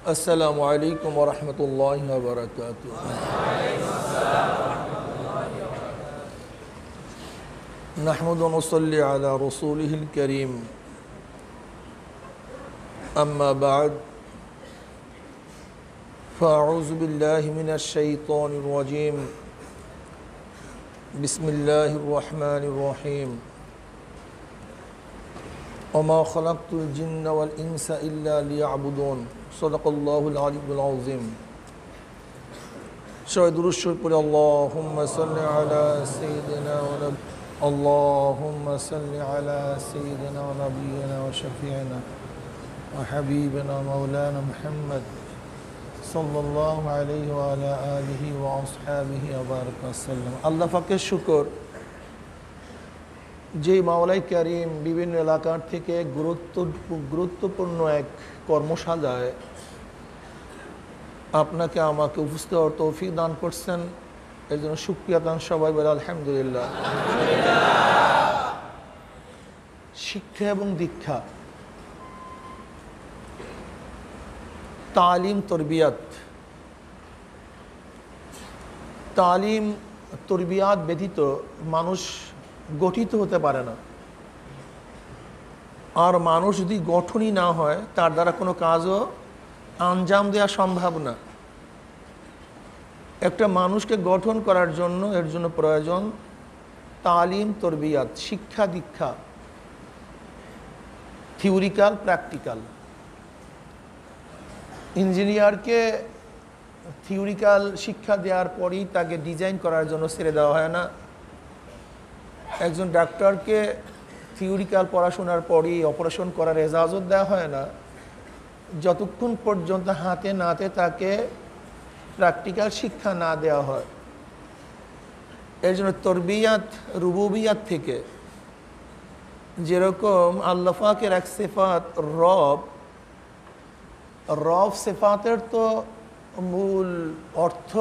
السلام عليكم ورحمة الله وبركاته. نحمد ونصلي على رسوله الكريم. أما بعد فأعوذ بالله من الشيطان الرجيم. بسم الله الرحمن الرحيم. وما خلقت الجن والإنس إلا ليعبدون. صدق الله العلي العظيم. شاهد الرسول قل اللهم صل على سيدنا ونبي اللهم صل على سيدنا ونبينا وشفيعنا وحبيبنا مولانا محمد صلى الله عليه وعلى آله وأصحابه وبارك وسلم. আল্লাহ পাকের শুকর যে মাওলাই কারীম বিভিন্ন এলাকার থেকে গুরুত্বপূর্ণ এক কর্মশালায় আপনাকে আমাকে উপস্থিত হওয়ার তৌফিক দান করছেন, এর জন্য শুকরিয়া দান সবাই বলে আলহামদুলিল্লাহ। শিক্ষা এবং দীক্ষা, তালিম তরবিয়াত, তালিম তরবিয়াত ব্যতীত মানুষ গঠিত হতে পারে না। আর মানুষ যদি গঠনই না হয় তার দ্বারা কোনো কাজও আঞ্জাম দেওয়া সম্ভব না। একটা মানুষকে গঠন করার জন্য এর জন্য প্রয়োজন তালিম তরবিয়াত, শিক্ষা দীক্ষা, থিওরিক্যাল প্র্যাকটিক্যাল। ইঞ্জিনিয়ারকে থিওরিক্যাল শিক্ষা দেওয়ার পরই তাকে ডিজাইন করার জন্য ছেড়ে দেওয়া হয় না। একজন ডাক্তারকে থিওরিক্যাল পড়াশোনার পরই অপারেশন করার এজাজত দেওয়া হয় না, যতক্ষণ পর্যন্ত হাতে নাতে তাকে প্র্যাকটিক্যাল শিক্ষা না দেওয়া হয়। এর জন্য তরবিয়াত রুবুবিয়াত থেকে, যেরকম আল্লাহ পাকের এক সিফাত রব সিফাতের তো মূল অর্থ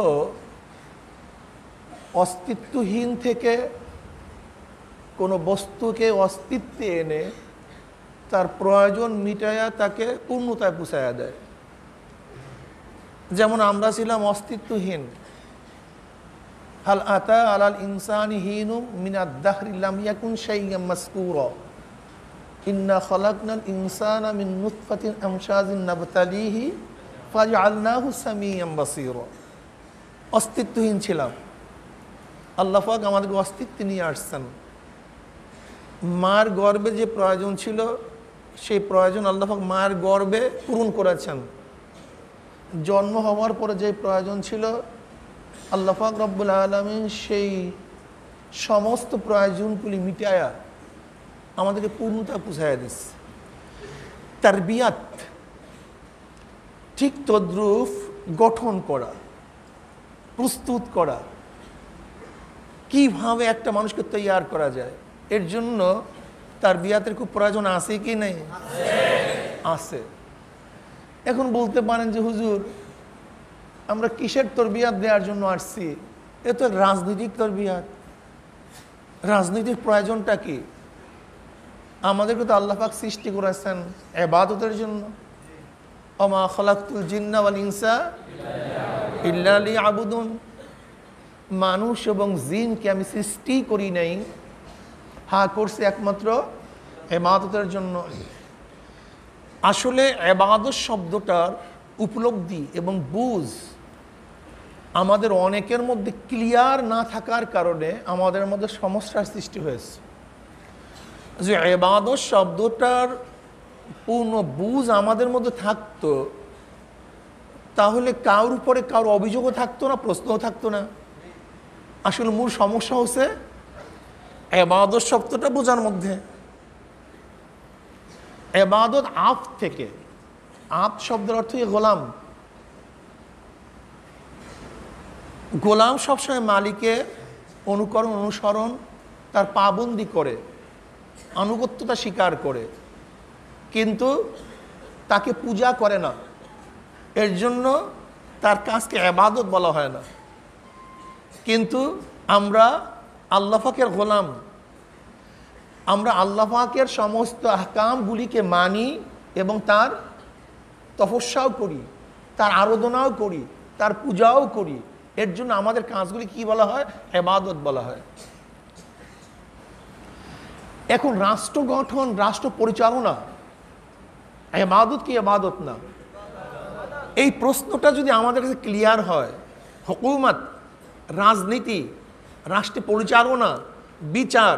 অস্তিত্বহীন থেকে কোনো বস্তুকে অস্তিত্বে এনে তার প্রয়োজন মিটাইয়া তাকে পূর্ণতায় পৌঁছায়া দেয়। যেমন আমরা ছিলাম অস্তিত্বহীন। হাল আতা আলাল ইনসানি হিনুম মিনাদ দাহরি লাম ইয়াকুন শাইয়্যাম মাযকুরা ইন্না খালাকনাল ইনসানা মিন নুতফাতিন আমশাজিন নাবতালিহি ফাজআলনাহু সামিয়াম বাসীরা। অস্তিত্বহীন ছিলাম, আল্লাহ পাক আমাদেরকে অস্তিত্বে নিয়ে আসছেন। মার গর্ভে যে প্রয়োজন ছিল সেই প্রয়োজন আল্লাহ পাক মার গর্ভে পূরণ করেছেন। জন্ম হওয়ার পরে যে প্রয়োজন ছিল আল্লাহ পাক রব্বুল আলামিন সেই সমস্ত প্রয়োজনগুলি মিটায়া আমাদেরকে পূর্ণতা পৌঁছায়া দিচ্ছে। তারবিয়াত ঠিক তদ্রূপ গঠন করা, প্রস্তুত করা, কিভাবে একটা মানুষকে তৈয়ার করা যায়, এর জন্য তার বিয়াতের খুব প্রয়োজন আছে কি নেই? আছে। এখন বলতে পারেন যে হুজুর আমরা কিসের তরবিয়াত দেওয়ার জন্য আসছি? এ তো রাজনৈতিক তরবিয়াত। রাজনৈতিক প্রয়োজনটা কি? আমাদেরকে তো আল্লাহ পাক সৃষ্টি করেছেন ইবাদতের জন্য। ওমা খালাকতুল জিন্না ওয়াল ইনসা ইল্লা লিয়াবুদুন। মানুষ এবং জিনকে আমি সৃষ্টি করি নাই, করছে একমাত্র ইবাদতের জন্য। আসলে ইবাদত শব্দটার উপলব্ধি এবং বুঝ আমাদের অনেকের মধ্যে ক্লিয়ার না থাকার কারণে আমাদের মধ্যে সমস্যার সৃষ্টি হয়েছে। যে ইবাদত শব্দটার পূর্ণ বুঝ আমাদের মধ্যে থাকতো, তাহলে কারোর উপরে কারোর অভিযোগও থাকতো না, প্রশ্নও থাকতো না। আসলে মূল সমস্যা হচ্ছে ইবাদত শব্দটা বোঝার মধ্যে। ইবাদত আপ থেকে, আপ শব্দের অর্থ গোলাম। গোলাম সবসময় মালিকের অনুকরণ অনুসরণ, তার পাবন্দি করে, আনুগত্যতা স্বীকার করে, কিন্তু তাকে পূজা করে না। এর জন্য তার কাজকে ইবাদত বলা হয় না। কিন্তু আমরা আল্লাহ পাকের গোলাম, আমরা আল্লাহ পাকের সমস্ত আহকামগুলিকে মানি এবং তার তপস্যাও করি, তার আরাধনাও করি, তার পূজাও করি। এর জন্য আমাদের কাজগুলি কি বলা হয়? ইবাদত বলা হয়। এখন রাষ্ট্র গঠন, রাষ্ট্র পরিচালনা ইবাদত কি ইবাদত না? এই প্রশ্নটা যদি আমাদের কাছে ক্লিয়ার হয়, হুকুমত, রাজনীতি, রাষ্ট্র পরিচালনা, বিচার,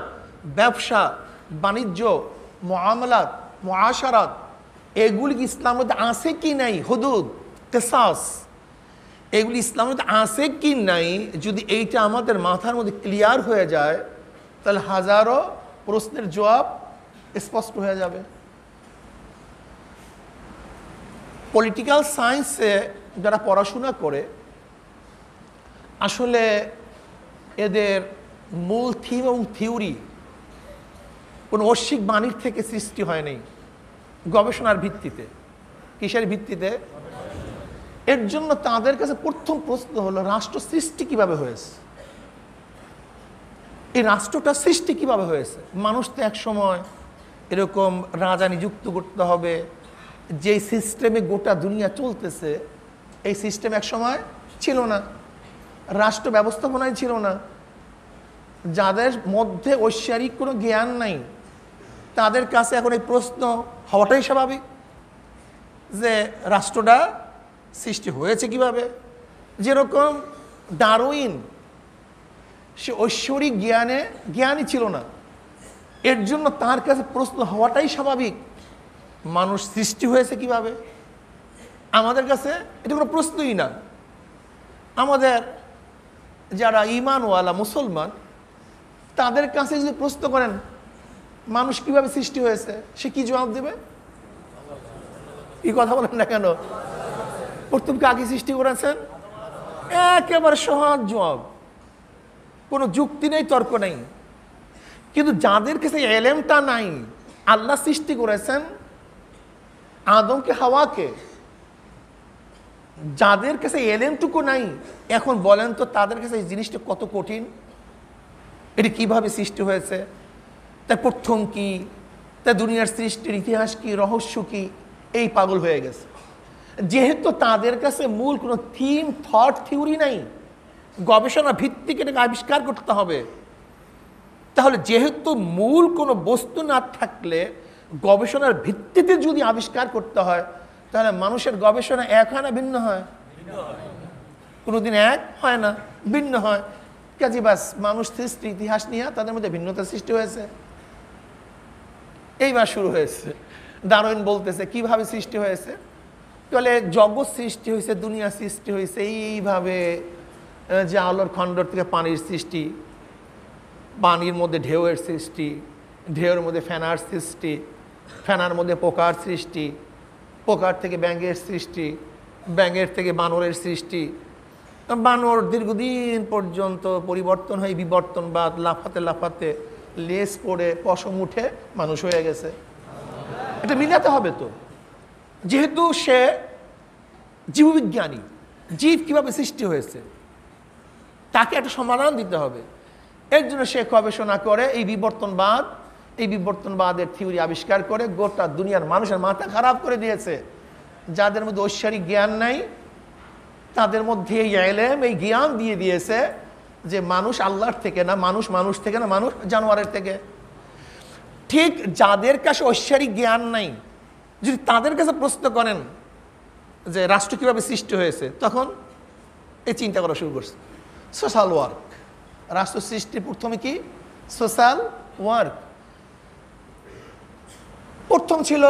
ব্যবসা, বাণিজ্য, মুআমালাত, মুআশারাত, এগুলি কি ইসলামের মধ্যে আছে কি নাই? হুদুদ, কিসাস, এগুলি ইসলামের মধ্যে আছে কি নাই? যদি এইটা আমাদের মাথার মধ্যে ক্লিয়ার হয়ে যায়, তাহলে হাজারো প্রশ্নের জবাব স্পষ্ট হয়ে যাবে। পলিটিক্যাল সায়েন্সে যারা পড়াশোনা করে, আসলে এদের মূল থিম এবং থিওরি কোনো ঐশ্বিক বাণীর থেকে সৃষ্টি হয়নি, গবেষণার ভিত্তিতে। কিসের ভিত্তিতে? এর জন্য তাদের কাছে প্রথম প্রশ্ন হলো, রাষ্ট্র সৃষ্টি কিভাবে হয়েছে? এই রাষ্ট্রটা সৃষ্টি কিভাবে হয়েছে? মানুষ তো এক সময় এরকম রাজা নিযুক্ত করতে হবে, যে সিস্টেমে গোটা দুনিয়া চলতেছে, এই সিস্টেম এক সময় ছিল না, রাষ্ট্র ব্যবস্থাপনায় ছিল না। যাদের মধ্যে ঐশ্বরিক কোনো জ্ঞান নাই, তাদের কাছে এখন এই প্রশ্ন হওয়াটাই স্বাভাবিক যে রাষ্ট্রটা সৃষ্টি হয়েছে কিভাবে। যেরকম ডারউইন, সে ঐশ্বরিক জ্ঞানী ছিল না, এর জন্য তার কাছে প্রশ্ন হওয়াটাই স্বাভাবিক, মানুষ সৃষ্টি হয়েছে কিভাবে। আমাদের কাছে এটা কোনো প্রশ্নই না। আমাদের যারা ঈমানওয়ালা মুসলমান, তাদের কাছে যদি প্রশ্ন করেন মানুষ কিভাবে সৃষ্টি হয়েছে, সে কি জবাব দেবে? কি কথা বলেন না কেন? প্রথম কাকে সৃষ্টি করেছেন? একেবারে সহজ জবাব, কোনো যুক্তি নেই, তর্ক নেই। কিন্তু যাদের কাছে এলেমটা নাই, আল্লাহ সৃষ্টি করেছেন আদমকে, হাওয়াকে, যাদের কাছে এলেমটুকু নাই, এখন বলেন তো তাদের কাছে এই জিনিসটা কত কঠিন। এটি কিভাবে সৃষ্টি হয়েছে, তার প্রথম কি, তার দুনিয়ার সৃষ্টির ইতিহাস কি, রহস্য কি, এই পাগল হয়ে গেছে। যেহেতু তাদের কাছে মূল কোনো থিম, থট, থিওরি নাই, গবেষণা ভিত্তিক এটাকে আবিষ্কার করতে হবে। তাহলে যেহেতু মূল কোনো বস্তু না থাকলে গবেষণার ভিত্তিতে যদি আবিষ্কার করতে হয়, তাহলে মানুষের গবেষণা এক হয় না ভিন্ন হয়? কোনোদিন এক হয় না, ভিন্ন হয়। কাজে বাস মানুষ সৃষ্টি ইতিহাস নিয়ে তাদের মধ্যে ভিন্নতা সৃষ্টি হয়েছে। এইবার শুরু হয়েছে। ডারউইন বলতেছে কিভাবে সৃষ্টি হয়েছে? তাহলে জগৎ সৃষ্টি হয়েছে, দুনিয়া সৃষ্টি হয়েছে এইভাবে যে আলোর খণ্ডর থেকে পানির সৃষ্টি, পানির মধ্যে ঢেউয়ের সৃষ্টি, ঢেউয়ের মধ্যে ফেনার সৃষ্টি, ফেনার মধ্যে পোকার সৃষ্টি, পোকার থেকে ব্যাঙের সৃষ্টি, ব্যাঙের থেকে বানরের সৃষ্টি, বানর দীর্ঘদিন পর্যন্ত পরিবর্তন হয়ে বিবর্তনবাদ, লাফাতে লাফাতে লেজ পড়ে পশম উঠে মানুষ হয়ে গেছে। এটা মিলাতে হবে তো, যেহেতু সে জীববিজ্ঞানী, জীব কিভাবে সৃষ্টি হয়েছে তাকে একটা সমাধান দিতে হবে। এর জন্য সে গবেষণা করে এই বিবর্তনবাদের থিওরি আবিষ্কার করে গোটা দুনিয়ার মানুষের মাথা খারাপ করে দিয়েছে। যাদের মধ্যে ঐশ্বরিক জ্ঞান নাই, তাদের মধ্যে এই ইলম, এই জ্ঞান দিয়ে দিয়েছে যে মানুষ আল্লাহর থেকে না, মানুষ থেকে না, মানুষ জানোয়ারের থেকে। ঠিক যাদের কাছে ঐশ্বরিক জ্ঞান নাই, যদি তাদের কাছে প্রশ্ন করেন যে রাষ্ট্র কিভাবে সৃষ্টি হয়েছে, তখন এই চিন্তা করা শুরু করছে। সোশ্যাল ওয়ার্ক, রাষ্ট্র সৃষ্টির প্রথমে কি? Social work. প্রথম ছিল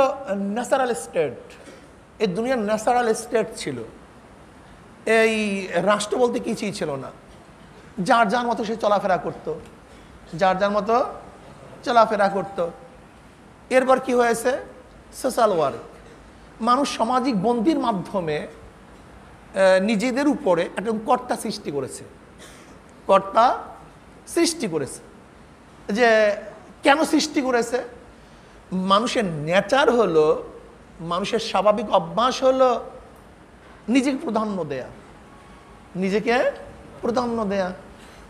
ন্যাচারাল স্টেট, এই দুনিয়ার ন্যাচারাল স্টেট ছিল। এই রাষ্ট্র বলতে কিছুই ছিল না, যার যার মতো সে চলাফেরা করত, যার যার মতো চলাফেরা করত। এরপর কি হয়েছে? Social work. মানুষ সামাজিক বন্দির মাধ্যমে নিজেদের উপরে একটা কর্তা সৃষ্টি করেছে, কর্তা সৃষ্টি করেছে। যে কেন সৃষ্টি করেছে? মানুষের নেচার হলো, মানুষের স্বাভাবিক অভ্যাস হলো নিজেকে প্রাধান্য দেয়া, নিজেকে প্রাধান্য দেয়া।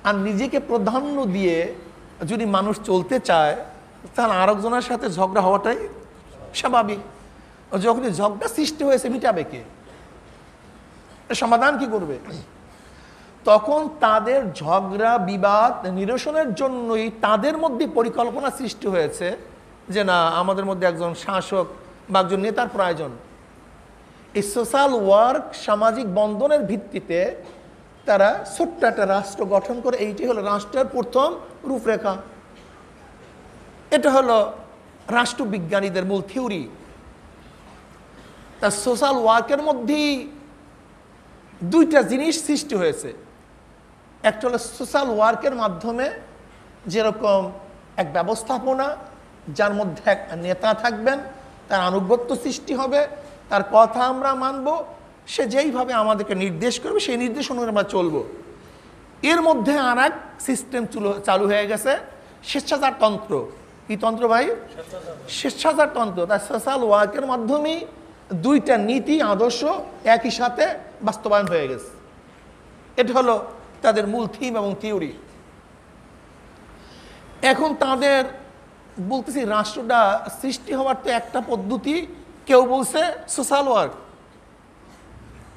আর নিজেকে প্রাধান্য দিয়ে যদি মানুষ চলতে চায়, তাহলে আরেকজনের সাথে ঝগড়া হওয়াটাই স্বাভাবিক। যখনই ঝগড়া সৃষ্টি হয়েছে মিটাবে কে, সমাধান কি করবে? তখন তাদের ঝগড়া বিবাদ নিরসনের জন্যই তাদের মধ্যে পরিকল্পনা সৃষ্টি হয়েছে যে না, আমাদের মধ্যে একজন শাসক বা একজন নেতার প্রয়োজন। এই সোশ্যাল ওয়ার্ক, সামাজিক বন্ধনের ভিত্তিতে তারা ছোট্ট একটা রাষ্ট্র গঠন করে। এইটি হলো রাষ্ট্রের প্রথম রূপরেখা। এটা হলো রাষ্ট্রবিজ্ঞানীদের মূল থিওরি। তা সোশ্যাল ওয়ার্কের মধ্যেই দুইটা জিনিস সৃষ্টি হয়েছে। একটা হলো সোশ্যাল ওয়ার্কের মাধ্যমে যেরকম এক ব্যবস্থাপনা, যার মধ্যে এক নেতা থাকবেন, তার আনুগত্য সৃষ্টি হবে, তার কথা আমরা মানব, সে যেইভাবে আমাদেরকে নির্দেশ করবে সেই নির্দেশ অনুযায়ী আমরা চলবো। এর মধ্যে আর এক সিস্টেম চালু হয়ে গেছে, স্বেচ্ছাচারতন্ত্র। কি তন্ত্র ভাই? স্বেচ্ছাচারতন্ত্র। তাই সোশ্যাল ওয়ার্কের মাধ্যমেই দুইটা নীতি আদর্শ একই সাথে বাস্তবায়ন হয়ে গেছে। এটা হলো তাদের মূল থিম এবং থিওরি। এখন তাদের বলতেছি রাষ্ট্রটা সৃষ্টি হওয়ার তো একটা পদ্ধতি, কেউ বলছে সোশ্যাল ওয়ার্ক,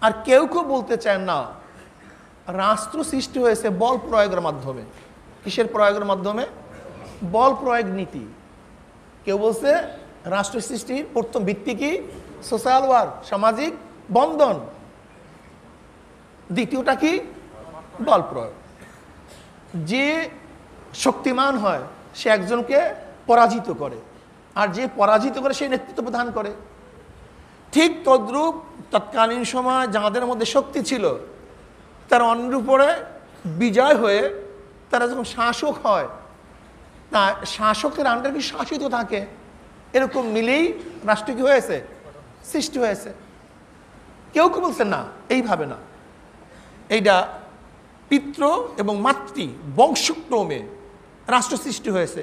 আর কেউ কেউ বলতে চায় না, রাষ্ট্র সৃষ্টি হয়েছে বল প্রয়োগের মাধ্যমে। কিসের প্রয়োগের মাধ্যমে? বল প্রয়োগ নীতি। কেউ বলছে রাষ্ট্র সৃষ্টির প্রথম ভিত্তি কি? সোশ্যাল ওয়ার্ক, সামাজিক বন্ধন। দ্বিতীয়টা কি? বল প্রয়োগ। যে শক্তিমান হয় সে একজনকে পরাজিত করে, আর যে পরাজিত করে সে নেতৃত্ব প্রদান করে। ঠিক তদ্রূপ তৎকালীন সময় যাদের মধ্যে শক্তি ছিল তারা অন্যের উপরে বিজয় হয়ে তারা যখন শাসক হয়, তা শাসকের আন্ডারে কি শাসিত থাকে, এরকম মিলেই রাষ্ট্র কি হয়েছে? সৃষ্টি হয়েছে। কেউ কেউ বলছে না, এইভাবে না, এইটা পিতৃ এবং মাতৃ বংশক্রমে রাষ্ট্র সৃষ্টি হয়েছে।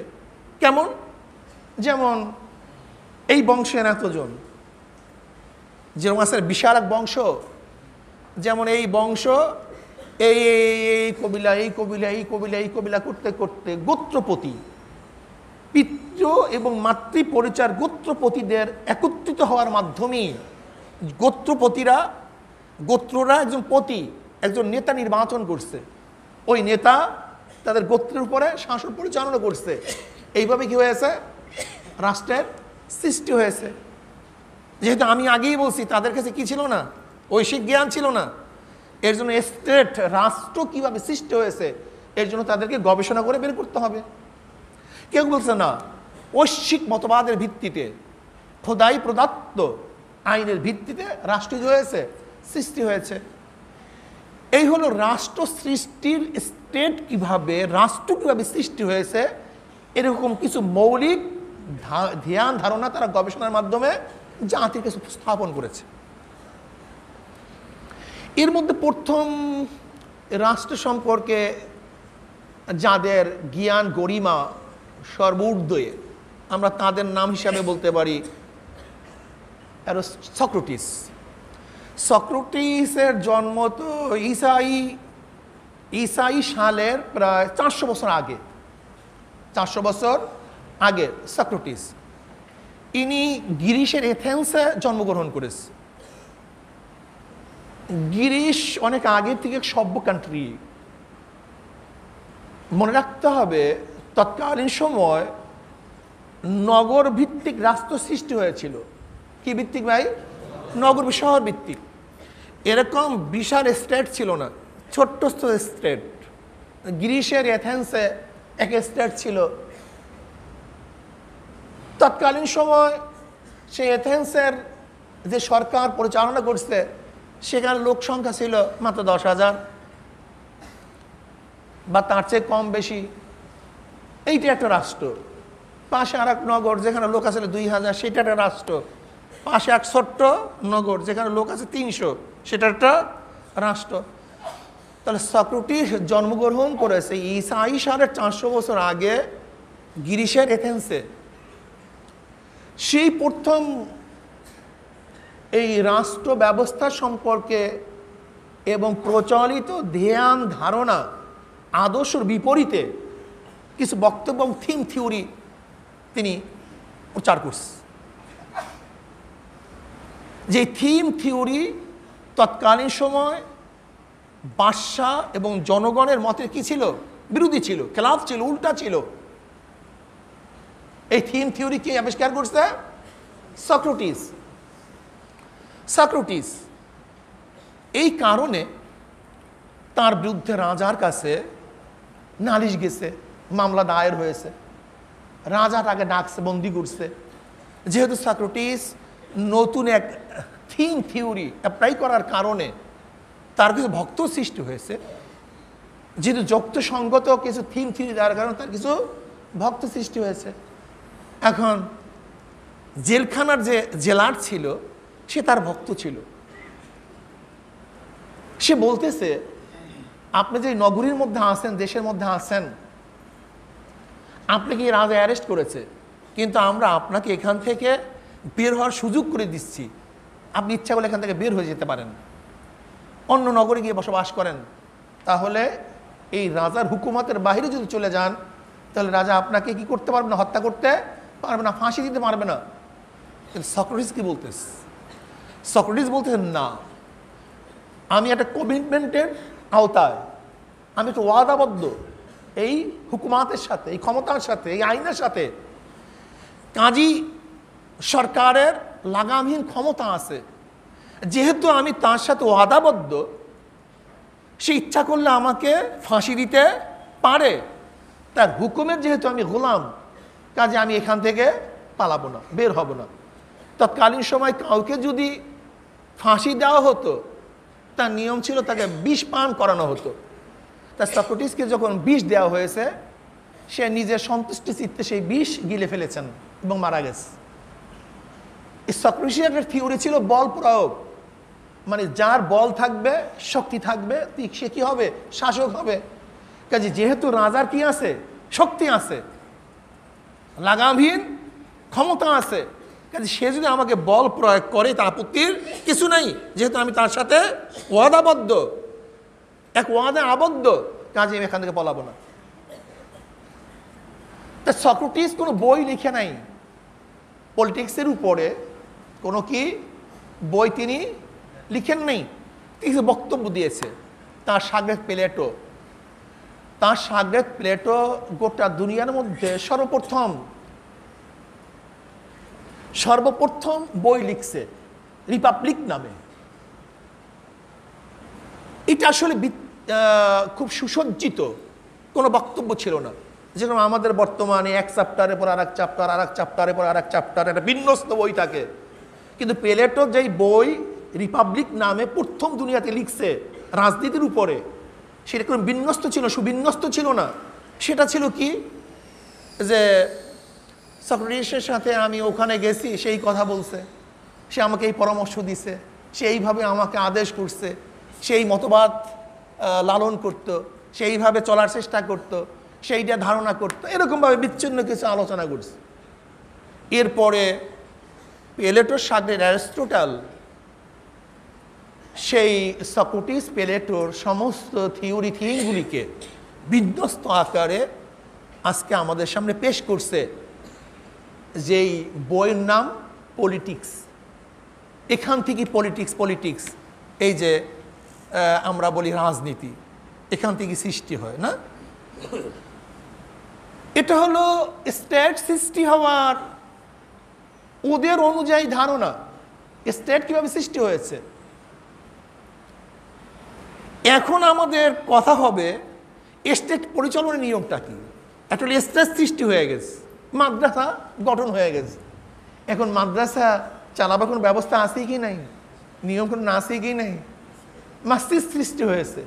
কেমন? যেমন এই বংশের এতজন, যেরকম আছে বিশাল এক বংশ, যেমন এই বংশ এই কবিলা, এই কবিলা, এই কবিলা, এই কবিলা করতে করতে গোত্রপতি, পিতৃ এবং মাতৃ পরিচয় গোত্রপতিদের একত্রিত হওয়ার মাধ্যমেই গোত্ররা একজন পতি, একজন নেতা নির্বাচন করছে। ওই নেতা তাদের গোত্রের উপরে শাসন পরিচালনা করছে। এইভাবে কি হয়েছে? রাষ্ট্রের সৃষ্টি হয়েছে। যেহেতু আমি আগেই বলছি তাদের কাছে কি ছিল না? ঐশিক জ্ঞান ছিল না। এর জন্য স্টেট, রাষ্ট্র কিভাবে সৃষ্টি হয়েছে, এর জন্য তাদেরকে গবেষণা করে বের করতে হবে। কেউ বলছে না, ঐশিক মতবাদের ভিত্তিতে, খোদাই প্রদত্ত আইনের ভিত্তিতে রাষ্ট্র হয়েছে, সৃষ্টি হয়েছে। এই হলো রাষ্ট্র সৃষ্টির স্টেট কিভাবে, রাষ্ট্র কিভাবে সৃষ্টি হয়েছে, এরকম কিছু মৌলিক ধ্যান ধারণা তারা গবেষণার মাধ্যমে জাতির কাছে স্থাপন করেছে। এর মধ্যে প্রথম রাষ্ট্র সম্পর্কে যাদের জ্ঞান গরিমা সর্বোর্ধ্বে, আমরা তাদের নাম হিসাবে বলতে পারি সক্রেটিস। সক্রেটিসের জন্ম তো ঈসাই সালের প্রায় 400 বছর আগে। 400 বছর আগে সক্রেটিস। ইনি গ্রিসের এথেন্সে জন্মগ্রহণ করেছে। গ্রিস অনেক আগে থেকে সভ্য কান্ট্রি। মনে রাখতে হবে তৎকালীন সময় নগর ভিত্তিক রাষ্ট্র সৃষ্টি হয়েছিল। কি ভিত্তিক ভাই? নগর, শহর ভিত্তিক। এরকম বিশাল স্টেট ছিল না, ছোট্ট স্টেট। গ্রিসের এথেন্সে এক স্টেট ছিল। তৎকালীন সময় সেই এথেন্সের যে সরকার পরিচালনা করছে সেখানে লোক সংখ্যা ছিল মাত্র 10,000 বা তার চেয়ে কম বেশি। এইটা একটা রাষ্ট্র। পাশে আর এক নগর যেখানে লোক আছে 2,000, সেটা একটা রাষ্ট্র। পাশে এক ছোট্ট নগর যেখানে লোক আছে 300, সেটা একটা রাষ্ট্র। তাহলে সক্রেটিস জন্মগ্রহণ করেছে ঈসাই সালের 400 বছর আগে গ্রিসের এথেন্সে। সেই প্রথম এই রাষ্ট্র ব্যবস্থা সম্পর্কে এবং প্রচলিত ধ্যান ধারণা আদর্শের বিপরীতে কিছু বক্তব্য এবং থিওরি তিনি প্রচার করছে। যে থিম থিওরি তৎকালীন সময় বাদশাহ এবং জনগণের মতে কি ছিল? বিরোধী ছিল, খেলাফ ছিল, উল্টা ছিল। এই থিম থিওরি কে আবিষ্কার করছে? সক্রেটিস। সক্রেটিস এই কারণে তার বিরুদ্ধে রাজার কাছে নালিশ গেছে, মামলা দায়ের হয়েছে। রাজা তাকে ডাকছে, বন্দি করছে। যেহেতু সক্রেটিস নতুন এক থিম থিওরি অ্যাপ্লাই করার কারণে তার কিছু ভক্ত সৃষ্টি হয়েছে, যেহেতু যুক্তিসঙ্গত কিছু থিম থিওরি দেওয়ার কারণে তার কিছু ভক্ত সৃষ্টি হয়েছে। এখন জেলখানার যে জেলার ছিল সে তার ভক্ত ছিল। সে বলতেছে, আপনি যে নগরীর মধ্যে আছেন, দেশের মধ্যে আছেন, আপনি কি রাজা অ্যারেস্ট করেছে, কিন্তু আমরা আপনাকে এখান থেকে বের হওয়ার সুযোগ করে দিচ্ছি। আপনি ইচ্ছা করলে এখান থেকে বের হয়ে যেতে পারেন, অন্য নগরে গিয়ে বসবাস করেন। তাহলে এই রাজার হুকুমতের বাইরে যদি চলে যান, তাহলে রাজা আপনাকে কি করতে পারবে না? হত্যা করতে পারবে না, ফাঁসি দিতে পারবে না। সক্রেটিস কি বলতেছে? সক্রেটিস বলতেছেন, না, আমি একটা কমিটমেন্টের আওতায়, আমি একটা ওয়াদাবদ্ধ এই হুকুমাতের সাথে, এই ক্ষমতার সাথে, এই আইনের সাথে। কাজী সরকারের লাগামহীন ক্ষমতা আছে, যেহেতু আমি তার সাথে ওয়াদাবদ্ধ, সে ইচ্ছা করলে আমাকে ফাঁসি দিতে পারে। তার হুকুমের যেহেতু আমি গোলাম, কাজে আমি এখান থেকে পালাবো না, বের হব না। তৎকালীন সময় কাউকে যদি ফাঁসি দেওয়া হতো, তার নিয়ম ছিল তাকে বিষ পান করানো হতো। তার সক্রেটিসকে যখন বিষ দেওয়া হয়েছে, সে নিজের সন্তুষ্টি চিত্তে সেই বিষ গিলে ফেলেছেন এবং মারা গেছে। এই সক্রেটিসের একটা থিওরি ছিল বল প্রয়োগ, মানে যার বল থাকবে, শক্তি থাকবে, সে কি হবে? শাসক হবে। কাজে যেহেতু রাজার কি আছে? শক্তি আছে, লাগামহীন ক্ষমতা আছে, কাজে সে যদি আমাকে বল প্রয়োগ করে তা আপত্তির কিছু নাই, যেহেতু আমি তার সাথে ওয়াদাবদ্ধ, এক ওয়াদা আবদ্ধ, কাজে আমি এখান থেকে পলাবো না। তা সক্রেটিস কোনো বই লিখে নাই পলিটিক্সের উপরে, কোনো কি বই তিনি লিখেন নাই, কিছু বক্তব্য দিয়েছে। তার শাগরেদ প্লেটো, তার শাগরেদ প্লেটো গোটা দুনিয়ার মধ্যে সর্বপ্রথম বই লিখছে রিপাবলিক নামে। এটা আসলে খুব সুসজ্জিত কোনো বক্তব্য ছিল না, যেরকম আমাদের বর্তমানে এক চ্যাপ্টারের পর আরেক চ্যাপ্টার, আরেক চ্যাপ্টারের পর আরেক চ্যাপ্টার, একটা বিন্যস্ত বই থাকে। কিন্তু প্লেটো যেই বই রিপাবলিক নামে প্রথম দুনিয়াতে লিখছে রাজনীতির উপরে, সেটা কোনো বিন্যস্ত ছিল, সুবিন্যস্ত ছিল না। সেটা ছিল কি, যে সক্রেটিসের সাথে আমি ওখানে গেছি, সেই কথা বলছে, সে আমাকে এই পরামর্শ দিছে, সে এইভাবে আমাকে আদেশ করছে, সেই মতবাদ লালন করত, সেইভাবে চলার চেষ্টা করত, সেইটা ধারণা করত, এরকমভাবে বিচ্ছিন্ন কিছু আলোচনা করছে। এরপরে প্লেটোর সাথে অ্যারিস্টটল সেই সক্রেটিস প্লেটোর সমস্ত থিমগুলিকে বিধ্বস্ত আকারে আজকে আমাদের সামনে পেশ করছে, যেই বইয়ের নাম পলিটিক্স। এখান থেকে পলিটিক্স এই যে আমরা বলি রাজনীতি, এখান থেকে সৃষ্টি হয় না? এটা হলো স্টেট সৃষ্টি হওয়ার ওদের অনুযায়ী ধারণা, স্টেট কিভাবে সৃষ্টি হয়েছে। এখন আমাদের কথা হবে স্টেট পরিচালনার নিয়মটা কি। আসলে স্টেট সৃষ্টি হয়ে গেছে, মাদ্রাসা গঠন হয়ে গেছে। এখন মাদ্রাসা চালাবার কোনো ব্যবস্থা আছে কি নাই, নিয়ম কোনো আছে কি নাই। মসজিদ সৃষ্টি হয়েছে,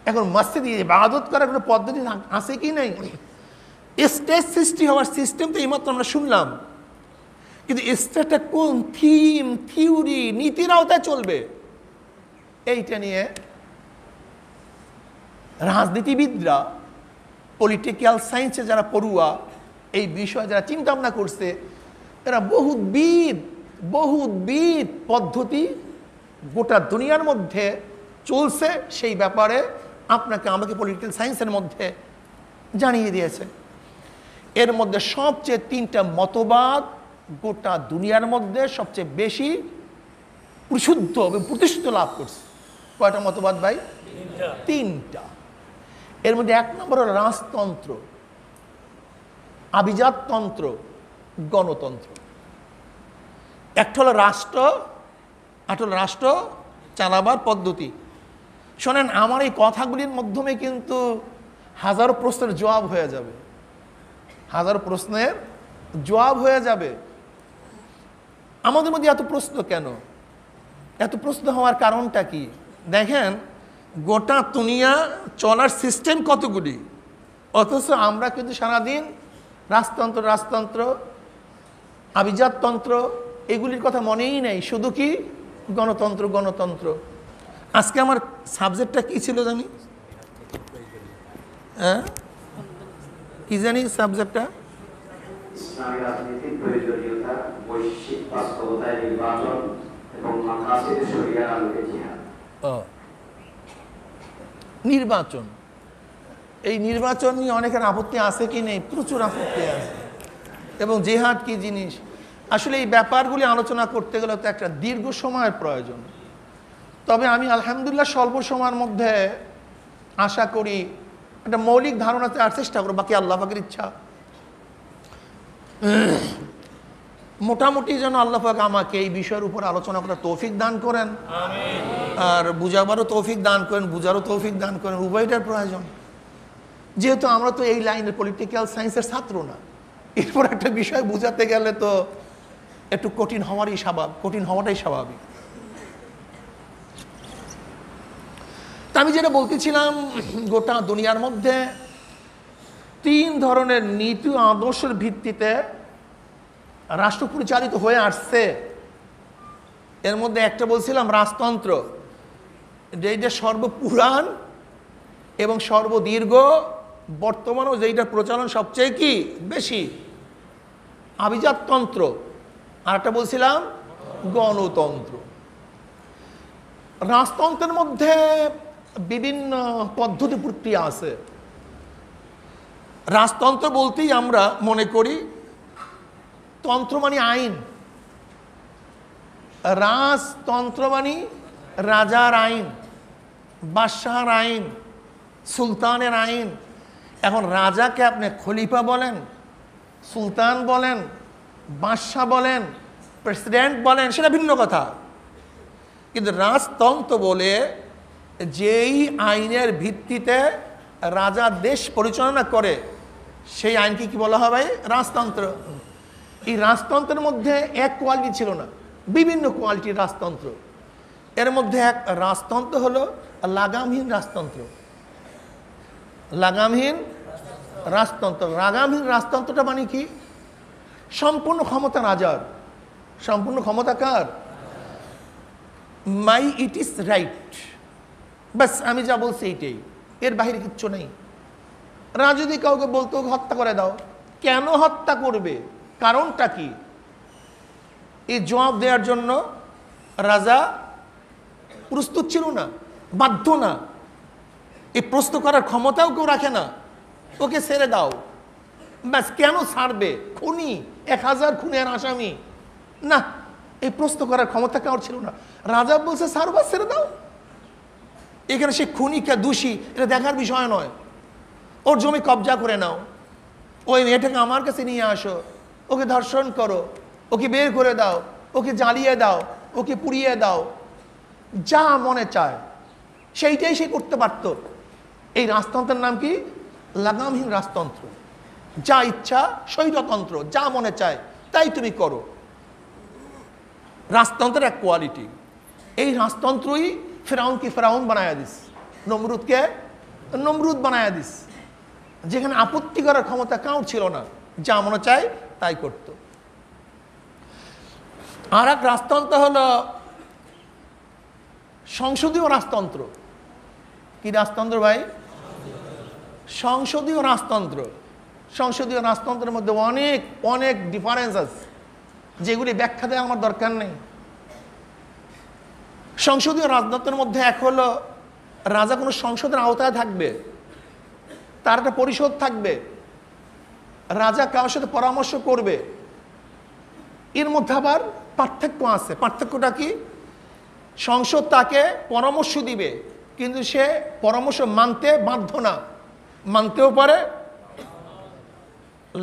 এখন মসজিদ ইবাদত করার কোনো পদ্ধতি আছে কি নাই। স্টেট সৃষ্টি হওয়ার সিস্টেম তো এইমাত্র আমরা শুনলাম, কিন্তু স্টেটটা কোন থিম, থিওরি, নীতির আওতায় চলবে, এইটা নিয়ে রাজনীতিবিদরা, পলিটিক্যাল সায়েন্সে যারা পড়ুয়া, এই বিষয়ে যারা চিন্তা ভাবনা করছে, এরা বহুবিধ পদ্ধতি গোটা দুনিয়ার মধ্যে চলছে, সেই ব্যাপারে আপনাকে আমাকে পলিটিক্যাল সায়েন্সের মধ্যে জানিয়ে দিয়েছে। এর মধ্যে সবচেয়ে 3টা মতবাদ গোটা দুনিয়ার মধ্যে সবচেয়ে বেশি পরিশুদ্ধ এবং প্রতিষ্ঠিত লাভ করছে। কয়টা মতবাদ ভাই? তিনটা। এর মধ্যে এক নম্বর হলো রাজতন্ত্র, আভিজাততন্ত্র, গণতন্ত্র। একটা হলো রাষ্ট্র, একটা হলো রাষ্ট্র চালাবার পদ্ধতি। শোনেন, আমার এই কথাগুলির মাধ্যমে কিন্তু হাজারো প্রশ্নের জবাব হয়ে যাবে, হাজারো প্রশ্নের জবাব হয়ে যাবে। আমাদের মধ্যে এত প্রশ্ন কেন? এত প্রশ্ন হওয়ার কারণটা কি? দেখেন, গোটা দুনিয়া চলার সিস্টেম কতগুলি, অথচ আমরা কিন্তু সারাদিন রাজতন্ত্র রাজতন্ত্র, আভিজাততন্ত্র এগুলির কথা মনেই নেই, শুধু কি গণতন্ত্র গণতন্ত্র। আজকে আমার সাবজেক্টটা কি ছিল জানি? হ্যাঁ, কি জানি সাবজেক্টটা? ইসলামী রাজনীতির প্রয়োজনীয়তা, বৈশ্বিক বাস্তবতায় নির্বাচন এবং মাকাসিদে শরিয়ার আলোকে জিহাদ। নির্বাচন, এই নির্বাচন নিয়ে অনেকের আপত্তি আছে কি নেই? প্রচুর আপত্তি আছে। এবং জিহাদ কি জিনিস, আসলে এই ব্যাপারগুলি আলোচনা করতে গেলে তো একটা দীর্ঘ সময়ের প্রয়োজন। তবে আমি আলহামদুলিল্লাহ স্বল্প সময়ের মধ্যে আশা করি একটা মৌলিক ধারণাতে আর চেষ্টা করব, বাকি আল্লাহ পাকের ইচ্ছা। মোটামুটি যেন আল্লাহ পাক আমাকে এই বিষয়ের উপর আলোচনা করার তৌফিক দান করেন, আর বুঝাবারও তৌফিক দান করেন, বুঝারও তৌফিক দান করেন, উভয়টার প্রয়োজন। যেহেতু আমরা তো এই লাইনের পলিটিক্যাল সায়েন্সের ছাত্র না, এরপর একটা বিষয় বুঝাতে গেলে তো একটু কঠিন হওয়াটাই স্বাভাবিক। তা আমি যেটা বলতেছিলাম, গোটা দুনিয়ার মধ্যে তিন ধরনের নীতি আদর্শের ভিত্তিতে রাষ্ট্র পরিচালিত হয়ে আসছে। এর মধ্যে একটা বলছিলাম রাজতন্ত্র, যেটা সর্বপুরাণ এবং সর্বদীর্ঘ, বর্তমানেও যেইটার প্রচলন সবচেয়ে কি বেশি, আভিজাততন্ত্র। আর একটা বলছিলাম গণতন্ত্র। রাজতন্ত্রের মধ্যে বিভিন্ন পদ্ধতি প্রক্রিয়া আছে। রাজতন্ত্র বলতেই আমরা মনে করি তন্ত্র মানে আইন, রাজতন্ত্র মানে রাজার আইন, বাদশাহর আইন, সুলতানের আইন। এখন রাজাকে আপনি খলিফা বলেন, সুলতান বলেন, বাদশাহ বলেন, প্রেসিডেন্ট বলেন, সেটা ভিন্ন কথা। কিন্তু রাজতন্ত্র বলে যেই আইনের ভিত্তিতে রাজা দেশ পরিচালনা করে সেই আইনকে কি বলা হবে? রাজতন্ত্র। এই রাজতন্ত্রের মধ্যে এক কোয়ালিটি ছিল না, বিভিন্ন কোয়ালিটির রাজতন্ত্র। এর মধ্যে এক রাজতন্ত্র হলো লাগামহীন রাজতন্ত্র। লাগামহীন রাজতন্ত্র, লাগামহীন রাজতন্ত্রটা মানে কি? সম্পূর্ণ ক্ষমতা রাজার, সম্পূর্ণ ক্ষমতা কার? মাই ইট ইজ রাইট, বাস আমি যা বলছি এইটাই, এর বাহিরে কিচ্ছু নেই। রাজা যদি কাউকে বলতো হত্যা করে দাও, কেন হত্যা করবে? কারণটা কি? এই জবাব দেওয়ার জন্য রাজা প্রস্তুত ছিল না, বাধ্য না, এই প্রশ্ন করার ক্ষমতাও কেউ রাখে না। ওকে ছেড়ে দাও, ব্যাস। কেন ছাড়বে? খুনি, 1000 খুনের আসামি, না, এই প্রশ্ন করার ক্ষমতা কারোর ছিল না। রাজা বলছে ছাড়বা, ছেড়ে দাও। এখানে সে খুনি কে দোষী এটা দেখার বিষয় নয়। ওর জমি কবজা করে নাও, ওই মেয়েটাকে আমার কাছে নিয়ে আসো, ওকে ধর্ষণ করো, ওকে বের করে দাও, ওকে জ্বালিয়ে দাও, ওকে পুড়িয়ে দাও, যা মনে চায় সেইটাই সে করতে পারত। এই রাজতন্ত্রের নাম কি? লাগামহীন রাজতন্ত্র। যা ইচ্ছা স্বৈরতন্ত্র, যা মনে চায় তাই তুমি করো। রাজতন্ত্রের এক কোয়ালিটি। এই রাজতন্ত্রই ফেরাউনকে ফেরাউন বানায়া দিস, নমরুদকে নমরুদ বানায়া দিস, যেখানে আপত্তি করার ক্ষমতা কাউর ছিল না, যা মনে চায় তাই করত। আর এক রাজতন্ত্র হলো সংসদীয় রাজতন্ত্র। কি রাজতন্ত্র ভাই? সংসদীয় রাজতন্ত্র। সংসদীয় রাজতন্ত্রের মধ্যে অনেক অনেক ডিফারেন্স আছে, যেগুলি ব্যাখ্যা দেওয়া আমার দরকার নেই। সংসদীয় রাজতন্ত্রের মধ্যে এক হলো রাজা কোনো সংসদের আওতায় থাকবে, তার একটা পরিষদ থাকবে, রাজা কারোর সাথে পরামর্শ করবে। এর মধ্যে আবার পার্থক্য আছে। পার্থক্যটা কি? সংসদ তাকে পরামর্শ দিবে, কিন্তু সে পরামর্শ মানতে বাধ্য না, মানতেও পারে।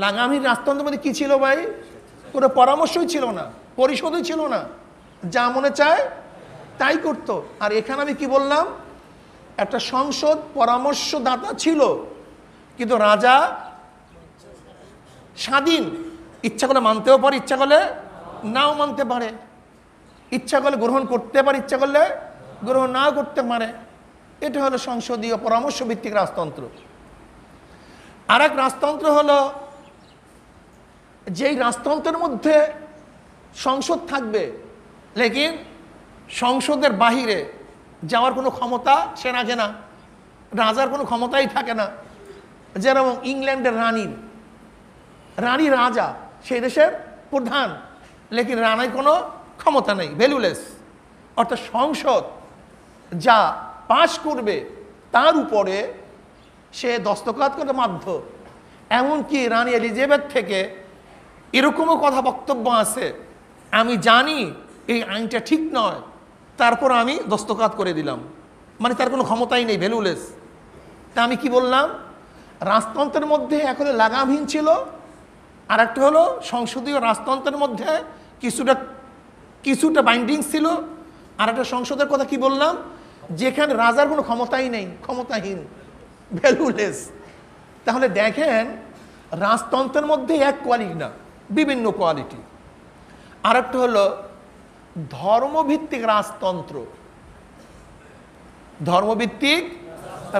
লাগামহীন রাজতন্ত্রের মধ্যে কি ছিল ভাই? কোনো পরামর্শই ছিল না, পরিষদই ছিল না, যা মনে চায় তাই করত। আর এখানে আমি কি বললাম, একটা সংসদ পরামর্শদাতা ছিল, কিন্তু রাজা স্বাধীন, ইচ্ছা করলে মানতেও পারে, ইচ্ছা করলে নাও মানতে পারে, ইচ্ছা করলে গ্রহণ করতে পারে, ইচ্ছা করলে গ্রহণ নাও করতে পারে। এটা হলো সংসদীয় পরামর্শ ভিত্তিক রাজতন্ত্র। আর এক রাজতন্ত্র হলো যেই রাজতন্ত্রের মধ্যে সংসদ থাকবে, লেকিন সংসদের বাহিরে যাওয়ার কোনো ক্ষমতা সে রাখে না, রাজার কোনো ক্ষমতাই থাকে না। যেরকম ইংল্যান্ডের রানী রাজা, সেই দেশের প্রধান, লেকিন রানীর কোনো ক্ষমতা নেই, ভ্যালুলেস। অর্থাৎ সংসদ যা পাশ করবে তার উপরে সে দস্তখত করতে বাধ্য। এমনকি রানী এলিজাবেথ থেকে এরকমও কথা বক্তব্য আছে, আমি জানি এই আইনটা ঠিক নয়, তারপর আমি দস্তখত করে দিলাম, মানে তার কোনো ক্ষমতাই নেই, ভ্যালুলেস। তা আমি কি বললাম, রাজতন্ত্রের মধ্যে এখন লাগামহীন ছিল, আর একটা হলো সংসদীয় রাজতন্ত্রের মধ্যে কিছুটা বাইন্ডিংস ছিল। আর একটা সংসদের কথা কি বললাম, যেখানে রাজার কোনো ক্ষমতাই নেই, ক্ষমতাহীন, ভ্যালুলেস। তাহলে দেখেন, রাজতন্ত্রের মধ্যে এক কোয়ালিটি না, বিভিন্ন কোয়ালিটি। আর একটা হলো ধর্মভিত্তিক রাজতন্ত্র। ধর্মভিত্তিক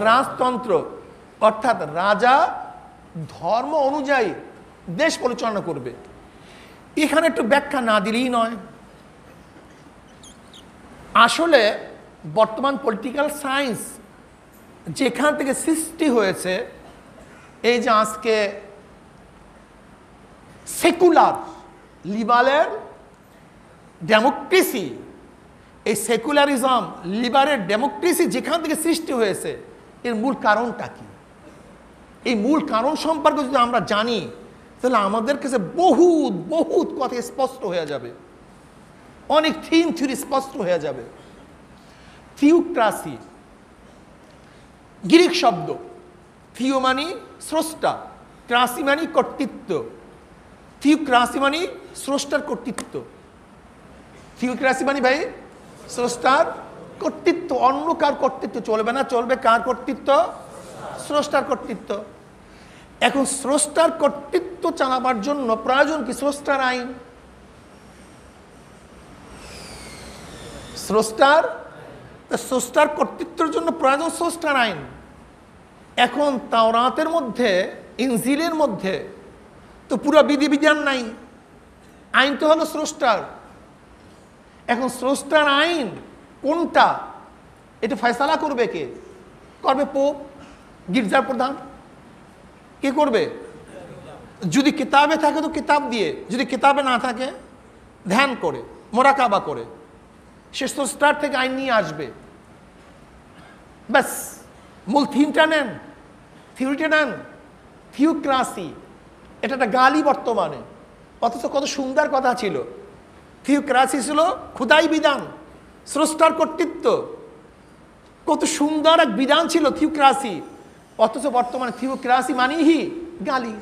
রাজতন্ত্র অর্থাৎ রাজা ধর্ম অনুযায়ী দেশ পরিচালনা করবে। এখানে একটু ব্যাখ্যা না দিলেই নয়। আসলে বর্তমান পলিটিক্যাল সায়েন্স যেখান থেকে সৃষ্টি হয়েছে, এই যে আজকে সেকুলার লিবারেল ডেমোক্রেসি, এই সেকুলারিজম লিবারেল ডেমোক্রেসি যেখান থেকে সৃষ্টি হয়েছে, এর মূল কারণটা কি? এই মূল কারণ সম্পর্কে যদি আমরা জানি, তাহলে আমাদের কাছে বহুত বহুত কথা স্পষ্ট হয়ে যাবে, অনেক থিওরি স্পষ্ট হয়ে যাবে। থিওক্রাসি গ্রিক শব্দ, থিও মানি স্রষ্টা, ক্রাসি মানি কর্তৃত্ব। থিওক্রাসি মানি স্রষ্টার কর্তৃত্ব। থিওক্রাসি মানি ভাই স্রষ্টার কর্তৃত্ব, অন্য কার কর্তৃত্ব চলবে না, চলবে কার কর্তৃত্ব? স্রষ্টার কর্তৃত্ব। এখন স্রষ্টার কর্তৃত্ব চালাবার জন্য প্রয়োজন কি? স্রষ্টার আইন। স্রষ্টার কর্তৃত্বের জন্য প্রয়োজন স্রষ্টার আইন। এখন তাওরাতের মধ্যে, ইনজিলের মধ্যে তো পুরো বিধিবিধান নাই, আইন তো হলো স্রষ্টার। এখন স্রষ্টার আইন কোনটা, এটা ফয়সালা করবে কে? করবে পোপ, গির্জার প্রধান। কে করবে? যদি কিতাবে থাকে তো কিতাব দিয়ে, যদি কিতাবে না থাকে ধ্যান করে, মোরাকাবা করে সে স্রষ্টার থেকে আইন নিয়ে আসবে। ব্যাস, মূল থিমটা নেন, থিওরিটা নেন। থিওক্রাসি এটা একটা গালি বর্তমানে, অথচ কত সুন্দর কথা ছিল। থিওক্রাসি ছিল খোদাই বিধান, স্রষ্টার কর্তৃত্ব, কত সুন্দর এক বিধান ছিল থিওক্রাসি। অথচ বর্তমানে থিওক্রাসি মানেই গালি।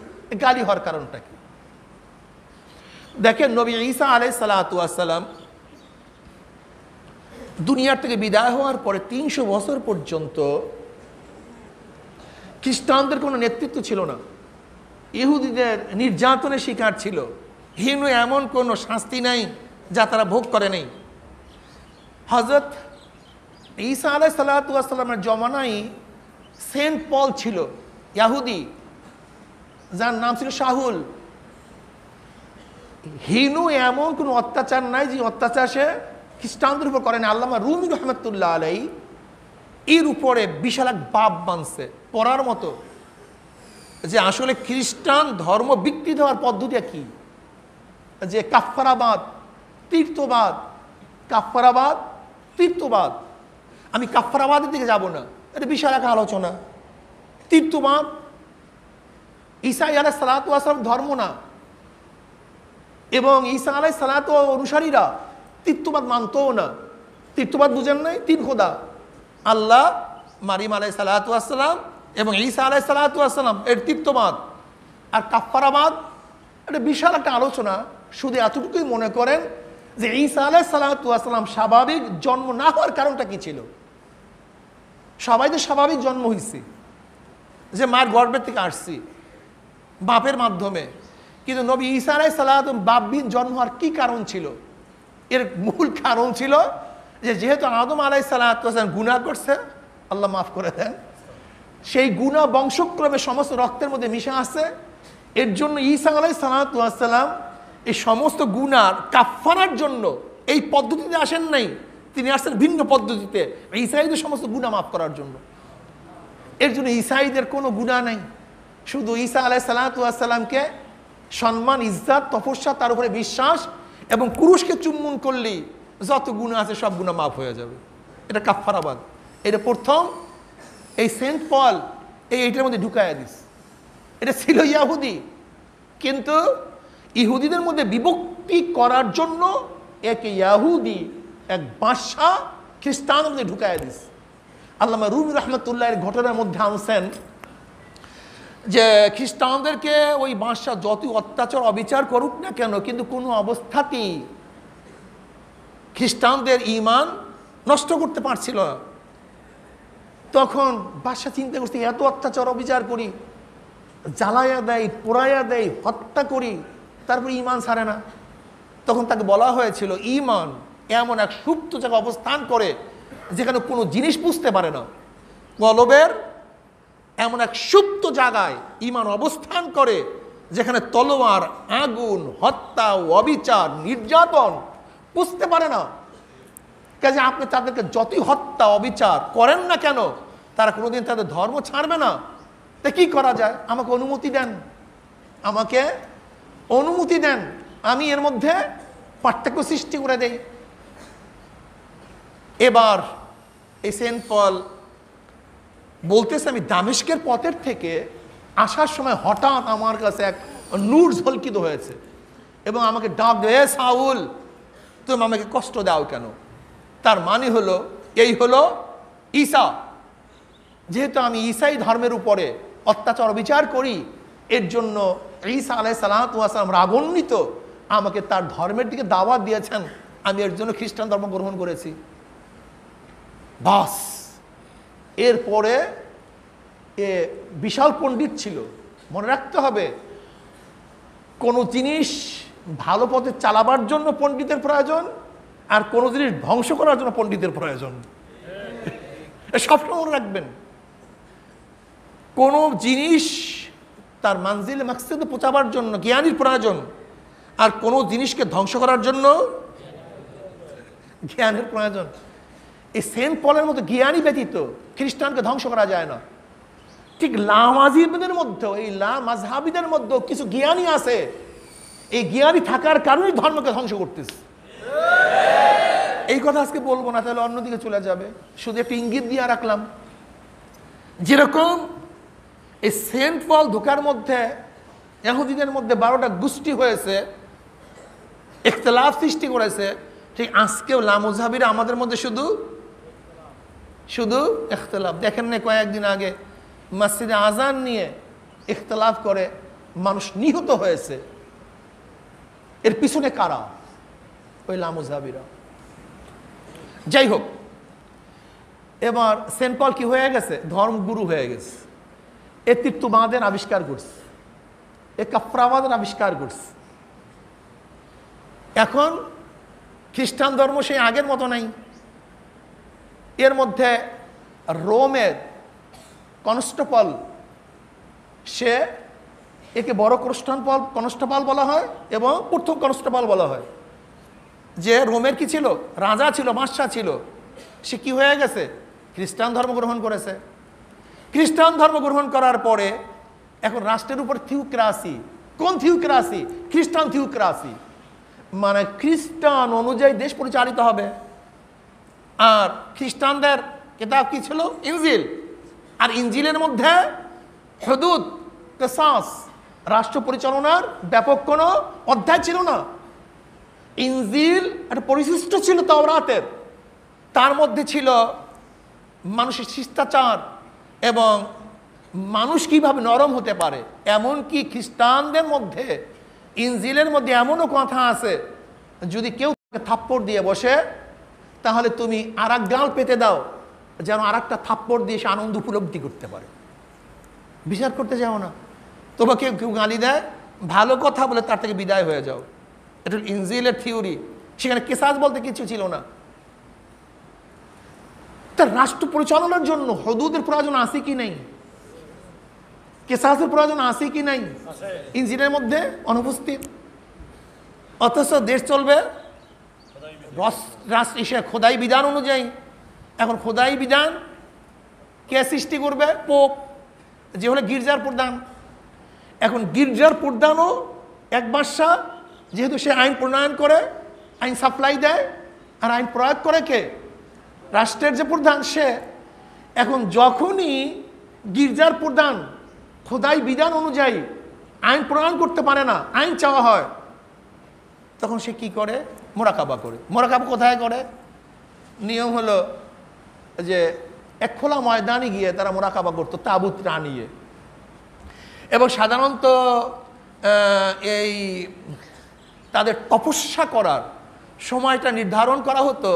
গালি হওয়ার কারণটা কি? দেখেন, নবী ঈসা আলাইহিস সালাতু ওয়াস সালাম দুনিয়ার থেকে বিদায় হওয়ার পরে 300 বছর পর্যন্ত খ্রিস্টানদের কোনো নেতৃত্ব ছিল না, ইহুদিদের নির্যাতনের শিকার ছিল। হিন্দু এমন কোনো শাস্তি নাই যা তারা ভোগ করে নেই। হযরত ঈসা আলাইহিস সালাতু ওয়াস সালামের জমানায় সেন্ট পল ছিল, ইহুদি, যার নাম ছিল শাহুল। হিন্দু এমন কোনো অত্যাচার নাই যে অত্যাচার সে খ্রিস্টানদের উপর করেন। আল্লামা রুমি রহমতুল্লাহ আলাইহি এর উপরে বিশাল এক বাব বানছে পড়ার মতো, যে আসলে খ্রিস্টান ধর্ম বিকৃত হওয়ার পদ্ধতি কি, যে কাফফারাবাদ, তীর্থবাদ, কাফফারাবাদ, তীর্থবাদ। আমি কাফফারাবাদের দিকে যাব না, এটা বিশাল এক আলোচনা। তীর্থবাদ ঈসা আলাইহিস সালাতু ওয়াস সালাম ধর্ম না, এবং ঈসা আলাইহিস সালাতু অনুসারীরা তীর্থবাদ মানতও না। তৃতীয়বাদ বুঝেন নাই? 3 খোদা, আল্লাহ, মারিম আলাইহিস সালাতু ওয়াস সালাম এবং ঈসা আলাইহিস সালাতু ওয়াস সালাম, এর তৃতীয়বাদ। আর কাফফারাবাদ এটা বিশাল একটা আলোচনা। শুধু এতটুকুই মনে করেন যে ঈসা আলাইহিস সালাতু ওয়াস সালাম স্বাভাবিক জন্ম না হওয়ার কারণটা কি ছিল? সবাই তো স্বাভাবিক জন্ম হয়েছে, যে মায়ের গর্ভের থেকে আসছি বাপের মাধ্যমে, কিন্তু নবী ঈসা আলাইহিস সালাতু বাপবিহীন জন্ম হওয়ার কি কারণ ছিল? এর মূল কারণ ছিল যে যেহেতু আদম আলাইহিস সালাতু ওয়াস সালাম গুনাহ করছে, আল্লাহ মাফ করে দেন, সেই গুনাহ বংশক্রমে সমস্ত রক্তের মধ্যে মিশে আছে। এর জন্য ঈসা আলাইহিস সালাতু ওয়াস সালাম এই সমস্ত গুনার কাফফারার জন্য এই পদ্ধতিতে আসেন নাই, তিনি আসছেন ভিন্ন পদ্ধতিতে, ঈসাইদের সমস্ত গুনাহ মাফ করার জন্য। এর জন্য ঈসাইদের কোনো গুনাহ নাই, শুধু ঈসা আলাইহিস সালাতু ওয়াস সালামকে সম্মান, ইজ্জত, তপস্যা, তার উপরে বিশ্বাস এবং কুরুশকে চুম্বন করলেই যত গুনাহ আছে সব গুনাহ মাফ হয়ে যাবে। এটা কাফফারাবাদ। এটা প্রথম এই সেন্ট পল এইটার মধ্যে ঢুকাইয়া দিস। এটা ছিল ইয়াহুদি, কিন্তু ইহুদিদের মধ্যে বিভক্তি করার জন্য এক ইয়াহুদি, এক বাদশা খ্রিস্টানের মধ্যে ঢুকাইয়া দিস। আল্লামা রুমি রহমতুল্লাহ এর ঘটনার মধ্যে আনছেন যে খ্রিস্টানদেরকে ওই বাদশা যতই অত্যাচার অবিচার করুক না কেন, কিন্তু কোনো অবস্থাতেই খ্রিস্টানদের ঈমান নষ্ট করতে পারছিল না। তখন বাদশা চিন্তা করছে, এত অত্যাচার অবিচার করি, জ্বালাইয়া দেয়, পোড়াইয়া দেয়, হত্যা করি, তারপর ঈমান ছাড়ে না। তখন তাকে বলা হয়েছিল ঈমান এমন এক সুপ্ত জায়গায় অবস্থান করে যেখানে কোনো জিনিস বুঝতে পারে না। কলবের এমন এক সুপ্ত জায়গায় ঈমান অবস্থান করে যেখানে তলোয়ার, আগুন, হত্যা, অবিচার, নির্যাতন বুঝতে পারে না। কাজে আপনি তাদেরকে যতই হত্যা অবিচার করেন না কেন, তারা কোনোদিন তাদের ধর্ম ছাড়বে না। তা কি করা যায়? আমাকে অনুমতি দেন, আমাকে অনুমতি দেন, আমি এর মধ্যে পার্থক্য সৃষ্টি করে দেই। এবার এই সেন্ট পল বলতেছে, আমি দামেস্কের পথের থেকে আসার সময় হঠাৎ আমার কাছে এক নূর ঝলকিত হয়েছে এবং আমাকে ডাক দেয়, সাউল তুমি আমাকে কষ্ট দাও কেন? তার মানে হলো, এই হলো ঈসা। যেহেতু আমি ঈসাই ধর্মের উপরে অত্যাচার বিচার করি, এর জন্য ঈসা আলাইহিস সালাতু ওয়াস সালাম রাগান্বিত, আমাকে তার ধর্মের দিকে দাওয়াত দিয়েছেন, আমি এর জন্য খ্রিস্টান ধর্ম গ্রহণ করেছি। বাস, এরপরে এ বিশাল পণ্ডিত ছিল। মনে রাখতে হবে, কোনো জিনিস ভালো পথে চালাবার জন্য পণ্ডিতের প্রয়োজন, আর কোনো জিনিস ধ্বংস করার জন্য পণ্ডিতের প্রয়োজন। সবসময় মনে রাখবেন, কোনো জিনিস তার মানজিল মাকসাদে পৌঁছাবার জন্য জ্ঞানীর প্রয়োজন, আর কোনো জিনিসকে ধ্বংস করার জন্য জ্ঞানের প্রয়োজন। এই সেন্ট পলের মতো জ্ঞানী ব্যতীত খ্রিস্টানকে ধ্বংস করা যায় না। ঠিক লামাজিবদের মধ্যেও, এই লামাজহাবিদের মধ্যেও কিছু জ্ঞানী আছে, এই জ্ঞানী থাকার কারণেই ধর্মকে ধ্বংস করতেছে। এই কথা আজকে বলবো না, তাহলে অন্যদিকে চলে যাবে, শুধু একটু ইঙ্গিত দিয়ে রাখলাম। যেরকম এই সেন্ট পল ঢোকার মধ্যে ইহুদিদের মধ্যে 12টা গোষ্ঠী হয়েছে, ইখতিলাফ সৃষ্টি করেছে, ঠিক আজকেও লামাজহাবিরা আমাদের মধ্যে শুধু শুধু ইখতিলাফ। দেখেন না কয়েকদিন আগে মসজিদে আজান নিয়ে ইখতিলাফ করে মানুষ নিহত হয়েছে, এর পিছনে কারা? ওই লামাজহাবিরা। যাই হোক, এবার সেন্ট পল কি হয়ে গেছে? ধর্মগুরু হয়ে গেছে। এ তৃতীয়বাদের আবিষ্কার করছে, এ কাফফারাবাদের আবিষ্কার করছে। এখন খ্রিস্টান ধর্ম সেই আগের মতো নাই। এর মধ্যে রোমের কনস্টেবল, সে একে বড় কনস্টেবল বলা হয় এবং প্রথম কনস্টেবল বলা হয়। যে রোমের কি ছিল? রাজা ছিল, বাদশা ছিল। সে কি হয়ে গেছে? খ্রিস্টান ধর্ম গ্রহণ করেছে। খ্রিস্টান ধর্ম গ্রহণ করার পরে এখন রাষ্ট্রের উপর থিওক্রাসি। কোন থিওক্রাসি? খ্রিস্টান থিওক্রাসি। মানে খ্রিস্টান অনুযায়ী দেশ পরিচালিত হবে। আর খ্রিস্টানদের কিতাব কি ছিল? ইনজিল। আর ইনজিলের মধ্যে হুদুদ, কিসাস, রাষ্ট্র পরিচালনার ব্যাপক কোনো অধ্যায় ছিল না। ইনজিল একটা পরিশিষ্ট ছিল তাওরাতের, তার মধ্যে ছিল মানুষের শিষ্টাচার এবং মানুষ কিভাবে নরম হতে পারে। এমনকি খ্রিস্টানদের মধ্যে ইনজিলের মধ্যে এমনও কথা আছে, যদি কেউ থাপ্পড় দিয়ে বসে তাহলে তুমি আর এক গাল পেতে দাও যেন আর একটা থাপ্পড় দিয়ে সে আনন্দ উপলব্ধি করতে পারে। বিচার করতে যাও না, তোমাকে কেউ গালি দেয়, ভালো কথা বলে তার থেকে বিদায় হয়ে যাও। এটা ইনজিলের থিওরি। সেখানে কেসাস বলতে কিছু ছিল না। তার রাষ্ট্র পরিচালনার জন্য হদুদের প্রয়োজন আছে কি নেই? কেসাসের প্রয়োজন আছে কি নাই? ইনজিলের মধ্যে অনুপস্থিত। অথচ দেশ চলবে খোদাই বিধান অনুযায়ী। এখন খোদাই বিধান কে সৃষ্টি করবে? পোপ, যে হলো গির্জার প্রধান। এখন গির্জার প্রধানও এক বাদশা, যেহেতু সে আইন প্রণয়ন করে, আইন সাপ্লাই দেয়, আর আইন প্রয়োগ করে কে? রাষ্ট্রের যে প্রধান সে। এখন যখনই গির্জার প্রধান খোদাই বিধান অনুযায়ী আইন প্রণয়ন করতে পারে না, আইন চাওয়া হয়, তখন সে কি করে? মোরাকাবা করে। মোরাকাবা কোথায় করে? নিয়ম হলো যে এক খোলা ময়দানে গিয়ে তারা মোরাকাবা করতো তাবুত টানিয়ে। এবং সাধারণত এই তাদের তপস্যা করার সময়টা নির্ধারণ করা হতো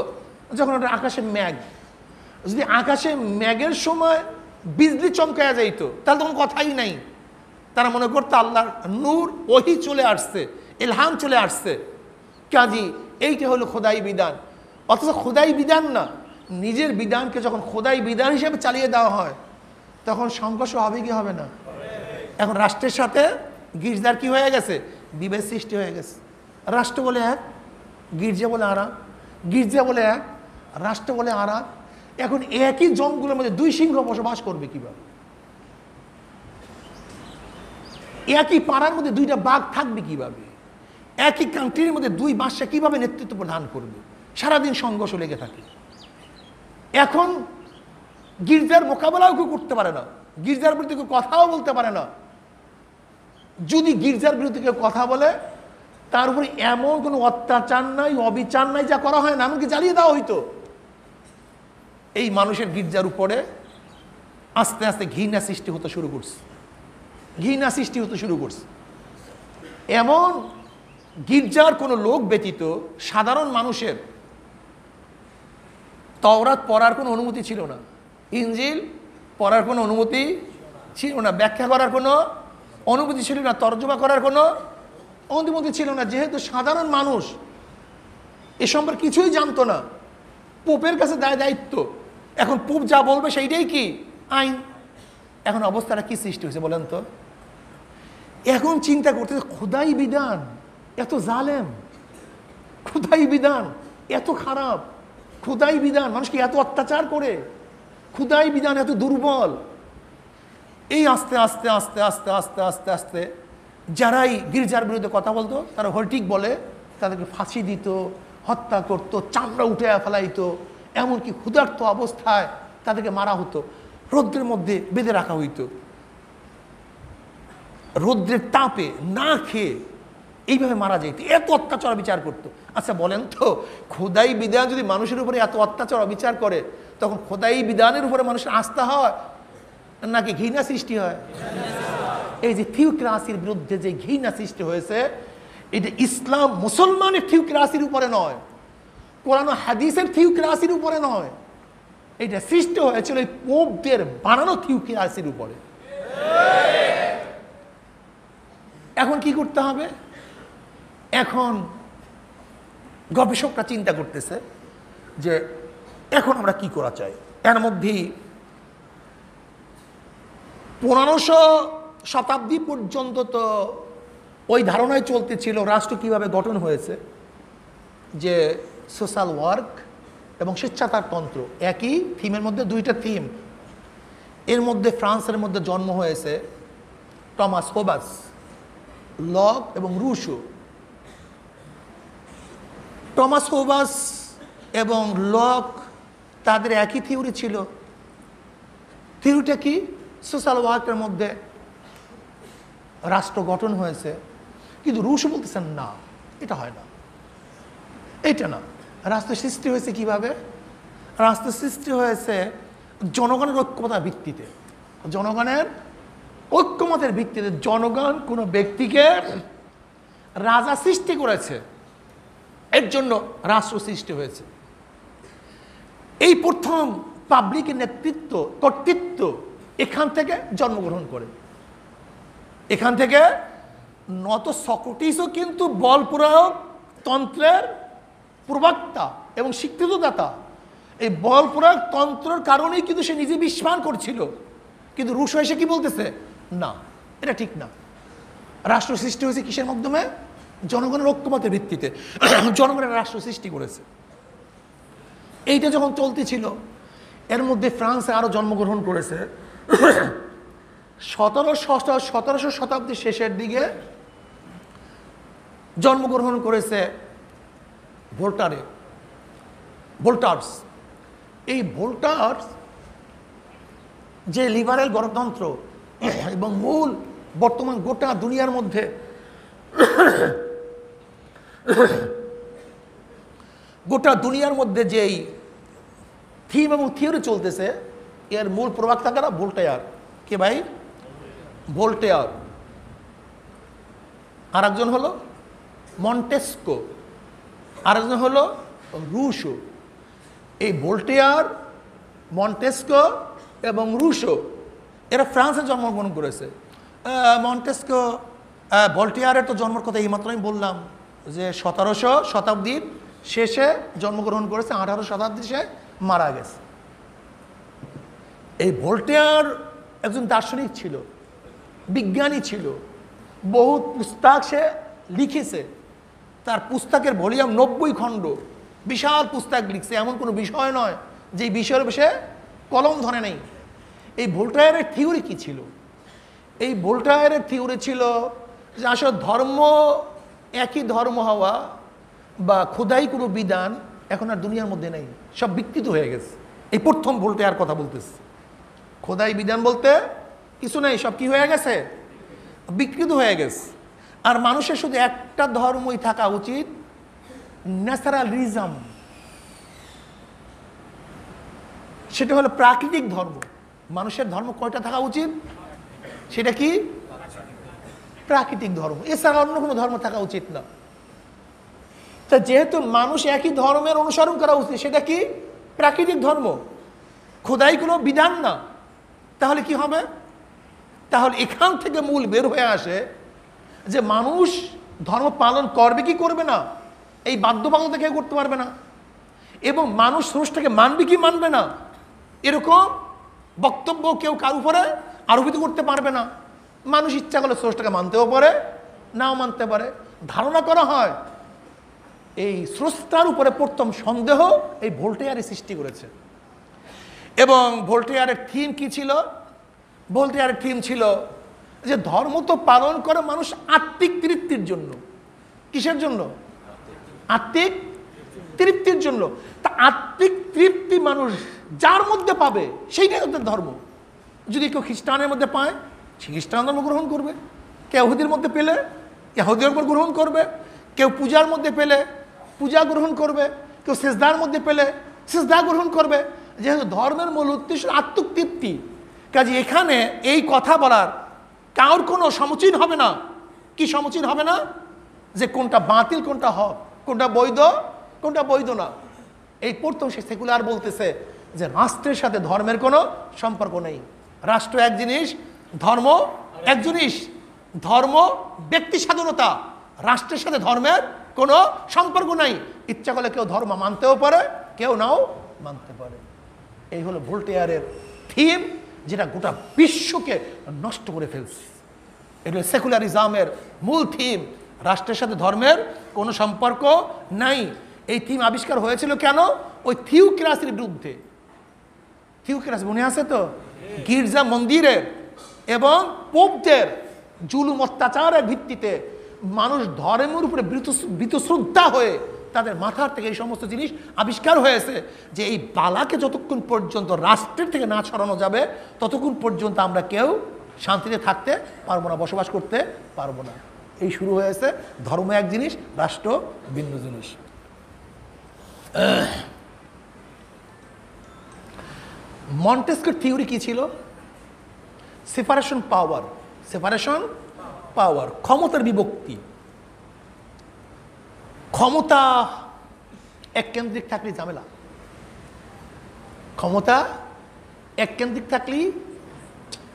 যখন ওটা আকাশে মেঘ। যদি আকাশে মেঘের সময় বিজলি চমকায়া যাইত তাহলে তখন কথাই নাই। তারা মনে করতো আল্লাহর নূর ওহি চলে আসছে, ইলহাম চলে আসছে, কাজী এইটা হলো খোদাই বিধান। অথচ খোদাই বিধান না, নিজের বিধানকে যখন খোদাই বিধান হিসেবে চালিয়ে দেওয়া হয় তখন সংঘর্ষ হবে কি হবে না? এখন রাষ্ট্রের সাথে গির্জার কি হয়ে গেছে? বিভেদ সৃষ্টি হয়ে গেছে। রাষ্ট্র বলে এক, গির্জা বলে আর এক, গির্জা বলে এক, রাষ্ট্র বলে আর এক। এখন একই জঙ্গলের মধ্যে দুই সিংহ বসবাস করবে কিভাবে? একই পাড়ার মধ্যে দুইটা বাঘ থাকবে কিভাবে? একই কান্ট্রির মধ্যে দুই বাদশা কিভাবে নেতৃত্ব প্রদান করবে? সারাদিন সংঘর্ষ লেগে থাকে। এখন গির্জার মোকাবেলাও কেউ করতে পারে না, গির্জার বিরুদ্ধে কেউ কথাও বলতে পারে না। যদি গির্জার বিরুদ্ধে কেউ কথা বলে তার উপরে এমন কোনো অত্যাচার নাই, অবিচার নাই যা করা হয় না, এমনকি জ্বালিয়ে দেওয়া হইতো। এই মানুষের গির্জার উপরে আস্তে আস্তে ঘৃণা সৃষ্টি হতে শুরু করছে, ঘৃণা সৃষ্টি হতে শুরু করছে। এমন গির্জার কোনো লোক ব্যতীত সাধারণ মানুষের তাওরাত পড়ার কোনো অনুমতি ছিল না, ইনজিল পড়ার কোনো অনুমতি ছিল না, ব্যাখ্যা করার কোনো অনুমতি ছিল না, তর্জমা করার কোনো অনুমতি ছিল না। যেহেতু সাধারণ মানুষ এ সম্পর্কে কিছুই জানতো না, পোপের কাছে দায়িত্ব। এখন পোপ যা বলবে সেইটাই কি আইন। এখন অবস্থাটা কি সৃষ্টি হয়েছে বলেন তো? এখন চিন্তা করতে খোদাই বিধান এত জালেম, খোদাই বিধান এত খারাপ, খোদাই বিধান মানুষকে এত অত্যাচার করে, খোদাই বিধান এত দুর্বল। এই আস্তে আস্তে আস্তে আস্তে আস্তে আস্তে আস্তে যারাই গির্জার বিরুদ্ধে কথা বলতো তারা হলটিক বলে তাদেরকে ফাঁসি দিত, হত্যা করতো, চামড়া উঠে ফেলাইতো, এমনকি ক্ষুধার্ত অবস্থায় তাদেরকে মারা হতো, রৌদ্রের মধ্যে বেঁধে রাখা হইতো, রৌদ্রের তাপে না খেয়ে এইভাবে মারা যেত। এত অত্যাচার বিচার করতো। আচ্ছা বলেন তো, খোদাই বিধান যদি মানুষের উপরে এত অত্যাচার অবিচার করে তখন খোদাই বিধানের উপরে মানুষের আস্থা হয় নাকি ঘৃণা সৃষ্টি হয়? এই যে থিওক্রাসির বিরুদ্ধে যে ঘৃণা সৃষ্টি হয়েছে, এটা ইসলাম মুসলমানের থিওক্রাসির উপরে নয়, কোরআন ও হাদিসের থিওক্রাসির উপরে নয়, এটা সৃষ্টি হয়েছিল এই পোপদের বানানো থিওক্রাসির উপরে। এখন কি করতে হবে? এখন গবেষকরা চিন্তা করতেছে যে এখন আমরা কি করা চাই। এর মধ্যেই 1500 শতাব্দী পর্যন্ত তো ওই ধারণায় চলতে ছিল রাষ্ট্র কিভাবে গঠন হয়েছে, যে সোশ্যাল ওয়ার্ক এবং স্বেচ্ছাচারতন্ত্র একই থিমের মধ্যে দুইটা থিম। এর মধ্যে ফ্রান্সের মধ্যে জন্ম হয়েছে টমাস হোবাস, লক এবং রুশো। টমাস হোবাস এবং লক তাদের একই থিওরি ছিল। থিওরিটা কি? সোশ্যাল ওয়ার্কের মধ্যে রাষ্ট্র গঠন হয়েছে। কিন্তু রুশো বলতেছেন না, এটা হয় না, এটা না। রাষ্ট্র সৃষ্টি হয়েছে কিভাবে? রাষ্ট্র সৃষ্টি হয়েছে জনগণের ঐক্যমতার ভিত্তিতে। জনগণের ঐক্যমতের ভিত্তিতে জনগণ কোনো ব্যক্তিকে রাজা সৃষ্টি করেছে, এর জন্য রাষ্ট্র সৃষ্টি হয়েছে। এই প্রথম পাবলিকের নেতৃত্ব কর্তৃত্ব এখান থেকে জন্মগ্রহণ করে। এখান থেকে নত সক্রেটিসও কিন্তু বল প্রয়োগ তন্ত্রের প্রবক্তা এবং স্বীকৃতদাতা। এই বল প্রয়োগ তন্ত্রের কারণেই কিন্তু সে নিজে বিশ্বাস করছিল, কিন্তু রুশো এসে কি বলতেছে, না এটা ঠিক না। রাষ্ট্র সৃষ্টি হয়েছে কিসের মাধ্যমে? জনগণের ঐক্যমতের ভিত্তিতে জনগণের রাষ্ট্র সৃষ্টি করেছে। এইটা যখন চলতেছিল, এর মধ্যে ফ্রান্সে আরো জন্মগ্রহণ করেছে 1700 শতাব্দীর শেষের দিকে জন্মগ্রহণ করেছে ভোল্টার্স। এই ভোল্টার্স যে লিবারেল গণতন্ত্র এবং মূল বর্তমান গোটা দুনিয়ার মধ্যে যেই থিম এবং থিওরি চলতেছে, এর মূল প্রবক্তা কারা? ভোল্টেয়ার। কে ভাই? ভোল্টেয়ার। আর একজন হলো মন্টেস্কো, আর একজন হলো রুশো। এই ভোল্টেয়ার, মন্টেস্কো এবং রুশো এরা ফ্রান্সে জন্মগ্রহণ করেছে। মন্টেস্কো, ভোল্টেয়ারের তো জন্মের কথা এইমাত্র আমি বললাম যে 1700 শতাব্দীর শেষে জন্মগ্রহণ করেছে, 18 শতাব্দী সে মারা গেছে। এই ভোল্টেয়ার একজন দার্শনিক ছিল, বিজ্ঞানী ছিল, বহু পুস্তক সে লিখেছে। তার পুস্তকের ভলিউম 90 খণ্ড, বিশাল পুস্তক লিখছে। এমন কোনো বিষয় নয় যে বিষয়ের সে কলম ধরে নেই। এই ভোল্টেয়ারের থিওরি কি ছিল? এই ভোল্টেয়ারের থিওরি ছিল যে আসলে ধর্ম, একই ধর্ম হওয়া বা খোদাই কোনো বিধান এখন আর দুনিয়ার মধ্যে নেই, সব বিকৃত হয়ে গেছে। এই প্রথম ভোল্টেয়ার কথা বলতেছে। খোদাই বিধান বলতে কিছু নেই, সব কি হয়ে গেছে? বিকৃত হয়ে গেছে। আর মানুষের শুধু একটা ধর্মই থাকা উচিত, ন্যাচারালিজম, সেটা হলো প্রাকৃতিক ধর্ম। মানুষের ধর্ম কয়টা থাকা উচিত? সেটা কি? প্রাকৃতিক ধর্ম, এছাড়া অন্য কোনো ধর্ম থাকা উচিত না। তা যেহেতু মানুষ একই ধর্মের অনুসরণ করা উচিত, সেটা কি? প্রাকৃতিক ধর্ম, খোদাই কোনো বিধান না। তাহলে কি হবে? তাহলে এখান থেকে মূল বের হয়ে আসে যে মানুষ ধর্ম পালন করবে কি করবে না, এই বাধ্যবাধকতা কেউ করতে পারবে না। এবং মানুষ স্রষ্টাকে মানবে কি মানবে না, এরকম বক্তব্য কেউ কার উপরে আরোপিত করতে পারবে না। মানুষ ইচ্ছা করলে স্রষ্টাকে মানতেও পারে, নাও মানতে পারে। ধারণা করা হয় এই স্রষ্টার উপরে প্রথম সন্দেহ এই ভোল্টেয়ারের সৃষ্টি করেছে। এবং ভোল্টেয়ারের থিম কি ছিল? ভোল্টেয়ারের থিম ছিল যে ধর্ম তো পালন করে মানুষ আত্মিক তৃপ্তির জন্য। কিসের জন্য? আত্মিক তৃপ্তির জন্য। তা আত্মিক তৃপ্তি মানুষ যার মধ্যে পাবে সেইটাই ওদের ধর্ম। যদি কেউ খ্রিস্টানের মধ্যে পায়, সে খ্রিস্টান ধর্ম গ্রহণ করবে। কেউ ইহুদির মধ্যে পেলে ইহুদির উপর গ্রহণ করবে। কেউ পূজার মধ্যে পেলে পূজা গ্রহণ করবে। কেউ সেজদার মধ্যে পেলে সেজদা গ্রহণ করবে। যেহেতু ধর্মের মূল উদ্দেশ্য আত্মিক তৃপ্তি, কাজে এখানে এই কথা বলার কারোর কোনো সমুচীন হবে না। কি সমুচীন হবে না? যে কোনটা বাতিল, কোনটা হক, কোনটা বৈধ, কোনটা বৈধ না। এই প্রথম সে সেকুলার বলতেছে যে রাষ্ট্রের সাথে ধর্মের কোনো সম্পর্ক নেই। রাষ্ট্র এক জিনিস, ধর্ম এক জিনিস। ধর্ম ব্যক্তি স্বাধীনতা, রাষ্ট্রের সাথে ধর্মের কোনো সম্পর্ক নাই। ইচ্ছা করলে কেউ ধর্ম মানতেও পারে, কেউ নাও মানতে পারে। এই হলো ভোল্টেয়ারের থিম, যেটা গোটা বিশ্বকে নষ্ট করে ফেলছে। এটা সেকুলারিজমের মূল থিম, রাষ্ট্রের সাথে ধর্মের কোনো সম্পর্ক নাই। এই থিম আবিষ্কার হয়েছিল কেন? ওই থিওক্রাসির বিরুদ্ধে। থিওক্রাসি মনে আছে তো? গির্জা মন্দিরের এবং পোপদের জুলুম অত্যাচারের ভিত্তিতে মানুষ ধর্মের উপরে বীতশ্রদ্ধা হয়ে তাদের মাথার থেকে এই সমস্ত জিনিস আবিষ্কার হয়েছে যে এই বালাকে যতক্ষণ পর্যন্ত রাষ্ট্রের থেকে না ছড়ানো যাবে ততক্ষণ পর্যন্ত আমরা কেউ শান্তিতে থাকতে পারবো না, বসবাস করতে পারবো না। এই শুরু হয়েছে ধর্ম এক জিনিস, রাষ্ট্র ভিন্ন জিনিস। মন্টেস্কিউর থিওরি কি ছিল? সেপারেশন পাওয়ার, সেপারেশন পাওয়ার, ক্ষমতার বিভক্তি। ক্ষমতা এককেন্দ্রিক থাকলে ঝামেলা, ক্ষমতা এককেন্দ্রিক থাকলেই,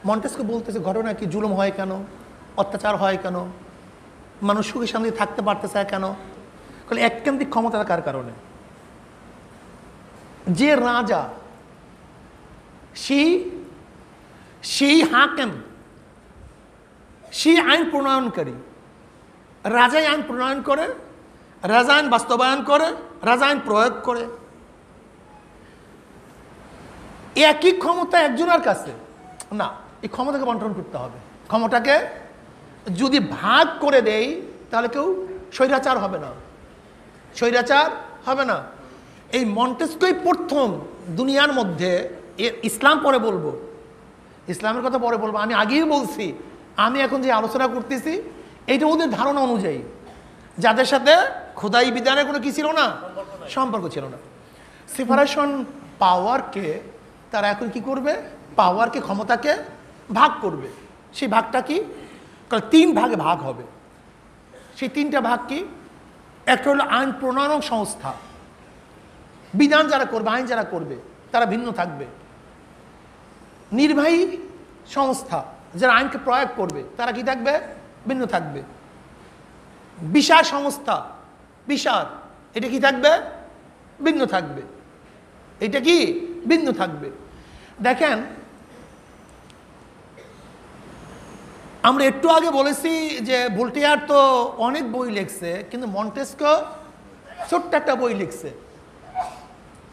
মন্টেস্কিউ বলতেছে ঘটনা কি, জুলুম হয় কেন, অত্যাচার হয় কেন, মানুষ সুখে শান্তি থাকতে পারতে চায় কেন? এককেন্দ্রিক ক্ষমতা থাকার কারণে। যে রাজা, সেই হাকেম, সেই আইন প্রণয়নকারী, রাজাই আইন প্রণয়ন করে, রাজা আইন বাস্তবায়ন করে, রাজা আইন প্রয়োগ করে। একই ক্ষমতা একজনের কাছে না, এই ক্ষমতাকে বন্টন করতে হবে। ক্ষমতাকে যদি ভাগ করে দেই তাহলে কেউ স্বৈরাচার হবে না, স্বৈরাচার হবে না। এই মন্টেস্কিউ প্রথম দুনিয়ার মধ্যে, ইসলাম পরে বলবো, ইসলামের কথা পরে বলবো, আমি আগেই বলছি, আমি এখন যে আলোচনা করতেছি এইটা ওদের ধারণা অনুযায়ী, যাদের সাথে খোদাই বিধানের কোনো কি ছিল না, সম্পর্ক ছিল না। সেপারেশন পাওয়ারকে তারা এখন কি করবে? পাওয়ারকে, ক্ষমতাকে ভাগ করবে। সেই ভাগটা কি? তিন ভাগে ভাগ হবে। সেই তিনটা ভাগ কি? একটা হলো আইন প্রণয়ন সংস্থা, বিধান যারা করবে, আইন যারা করবে তারা ভিন্ন থাকবে। নির্বাহী সংস্থা, যারা আইনকে প্রয়োগ করবে তারা কি থাকবে? ভিন্ন থাকবে। বিচার সংস্থা, বিচার, এটা কি থাকবে? ভিন্ন থাকবে। এটা কি? ভিন্ন থাকবে। দেখেন, আমরা একটু আগে বলেছি যে ভোল্টেয়ার তো অনেক বই লিখছে, কিন্তু মন্টেস্কিউ ছোট্ট একটা বই লিখছে,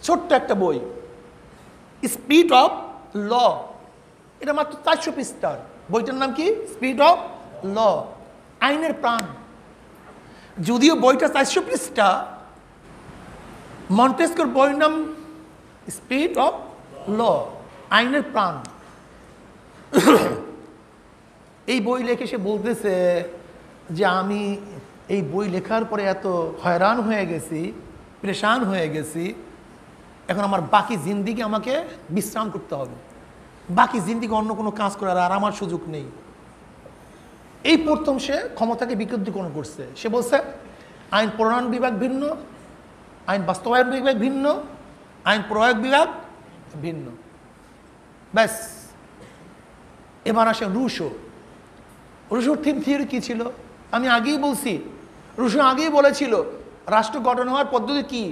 ছোট্ট একটা বই, স্পিরিট অফ ল। এটা মাত্র 400 পৃষ্ঠার। বইটার নাম কি? স্পিরিট অফ ল, আইনের প্রাণ। যদিও বইটা 400 পৃষ্ঠা, মন্টেস্কিউর বইয়ের নাম স্পিরিট অফ ল, আইনের প্রাণ। এই বই লেখে সে বলতেছে যে আমি এই বই লেখার পরে এত হয়রান হয়ে গেছি, পরেশান হয়ে গেছি, এখন আমার বাকি জিন্দিগি আমাকে বিশ্রাম করতে হবে, বাকি জিন্দিগি অন্য কোনো কাজ করার আর আমার সুযোগ নেই। এই প্রথম সে ক্ষমতাকে বিকেন্দ্রীকরণ করছে। সে বলছে আইন প্রণয়ন বিভাগ ভিন্ন, আইন বাস্তবায়ন বিভাগ ভিন্ন, আইন প্রয়োগ বিভাগ ভিন্ন। ব্যাস। এবার আসে রুশো। রুশোর থিওরি কি ছিল? আমি আগেই বলছি, রুশো আগেই বলেছিল রাষ্ট্র গঠন হওয়ার পদ্ধতি কি।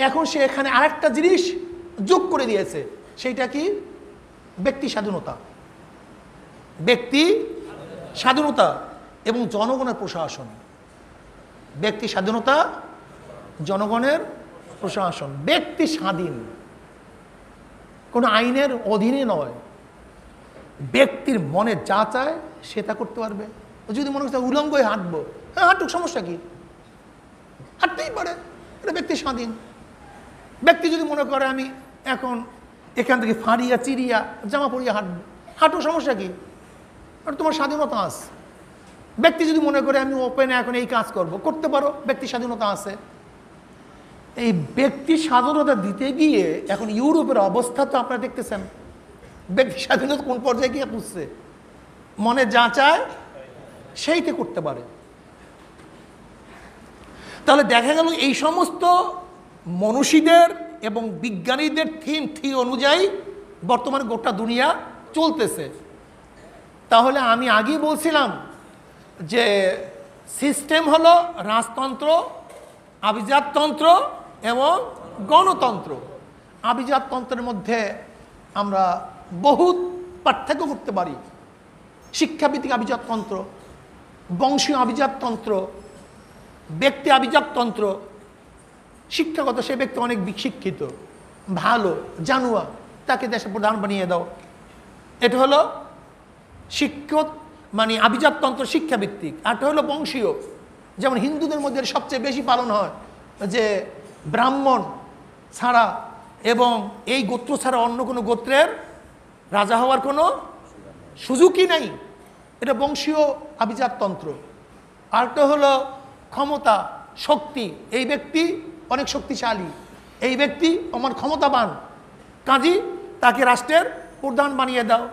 এখন সে এখানে আরেকটা জিনিস যোগ করে দিয়েছে, সেইটা কি? ব্যক্তি স্বাধীনতা, ব্যক্তি স্বাধীনতা এবং জনগণের প্রশাসন। ব্যক্তি স্বাধীনতা, জনগণের প্রশাসন। ব্যক্তি স্বাধীন, কোনো আইনের অধীনে নয়। ব্যক্তির মনে যা চায় সে তা করতে পারবে। যদি মনে করছে উলঙ্গ হয়ে হাঁটবো, হ্যাঁ হাঁটুক, সমস্যা কি? হাঁটতেই পারে, এটা ব্যক্তি স্বাধীন। ব্যক্তি যদি মনে করে আমি এখন এখান থেকে ফাঁড়িয়া চিরিয়া জামা পরিয়া হাঁটবো, হাঁটু, সমস্যা কি? আর তোমার স্বাধীনতা আছে। ব্যক্তি যদি মনে করে আমি ওপেনে এখন এই কাজ করব, করতে পারো, ব্যক্তি স্বাধীনতা আছে। এই ব্যক্তি স্বাধীনতা দিতে গিয়ে এখন ইউরোপের অবস্থা তো আপনারা দেখতেছেন, ব্যক্তি স্বাধীনতা কোন পর্যায়ে গিয়ে পুষছে। মনে যা চায় সেইতে করতে পারে। তাহলে দেখা গেল এই সমস্ত মনীষীদের এবং বিজ্ঞানীদের থিম অনুযায়ী বর্তমানে গোটা দুনিয়া চলতেছে। তাহলে আমি আগেই বলছিলাম যে সিস্টেম হলো রাজতন্ত্র, আভিজাততন্ত্র এবং গণতন্ত্র। আভিজাততন্ত্রের মধ্যে আমরা বহুত পার্থক্য করতে পারি। শিক্ষাভিত্তিক আভিজাততন্ত্র, বংশীয় আভিজাততন্ত্র, ব্যক্তি আভিজাততন্ত্র। শিক্ষাগত, সে ব্যক্তি অনেক শিক্ষিত, ভালো, জানুয়া, তাকে দেশের প্রধান বানিয়ে দাও। এটা হলো শিক্ষক, মানে আভিজাততন্ত্র শিক্ষাভিত্তিক। আরটা হলো বংশীয়, যেমন হিন্দুদের মধ্যে সবচেয়ে বেশি পালন হয় যে ব্রাহ্মণ ছাড়া এবং এই গোত্র ছাড়া অন্য কোনো গোত্রের রাজা হওয়ার কোনো সুযোগই নাই। এটা বংশীয় আভিজাততন্ত্র। আরেকটা হলো ক্ষমতা, শক্তি। এই ব্যক্তি অনেক শক্তিশালী, এই ব্যক্তি আমার ক্ষমতাবান, কাজী তাকে রাষ্ট্রের প্রধান বানিয়ে দাও।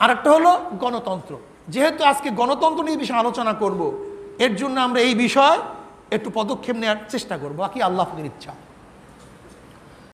আরেকটা হলো গণতন্ত্র। যেহেতু আজকে গণতন্ত্র নিয়ে বিষয়ে আলোচনা করব, এর জন্য আমরা এই বিষয় একটু পদক্ষেপ নেওয়ার চেষ্টা করবো, বাকি আল্লাহ পাকের ইচ্ছা।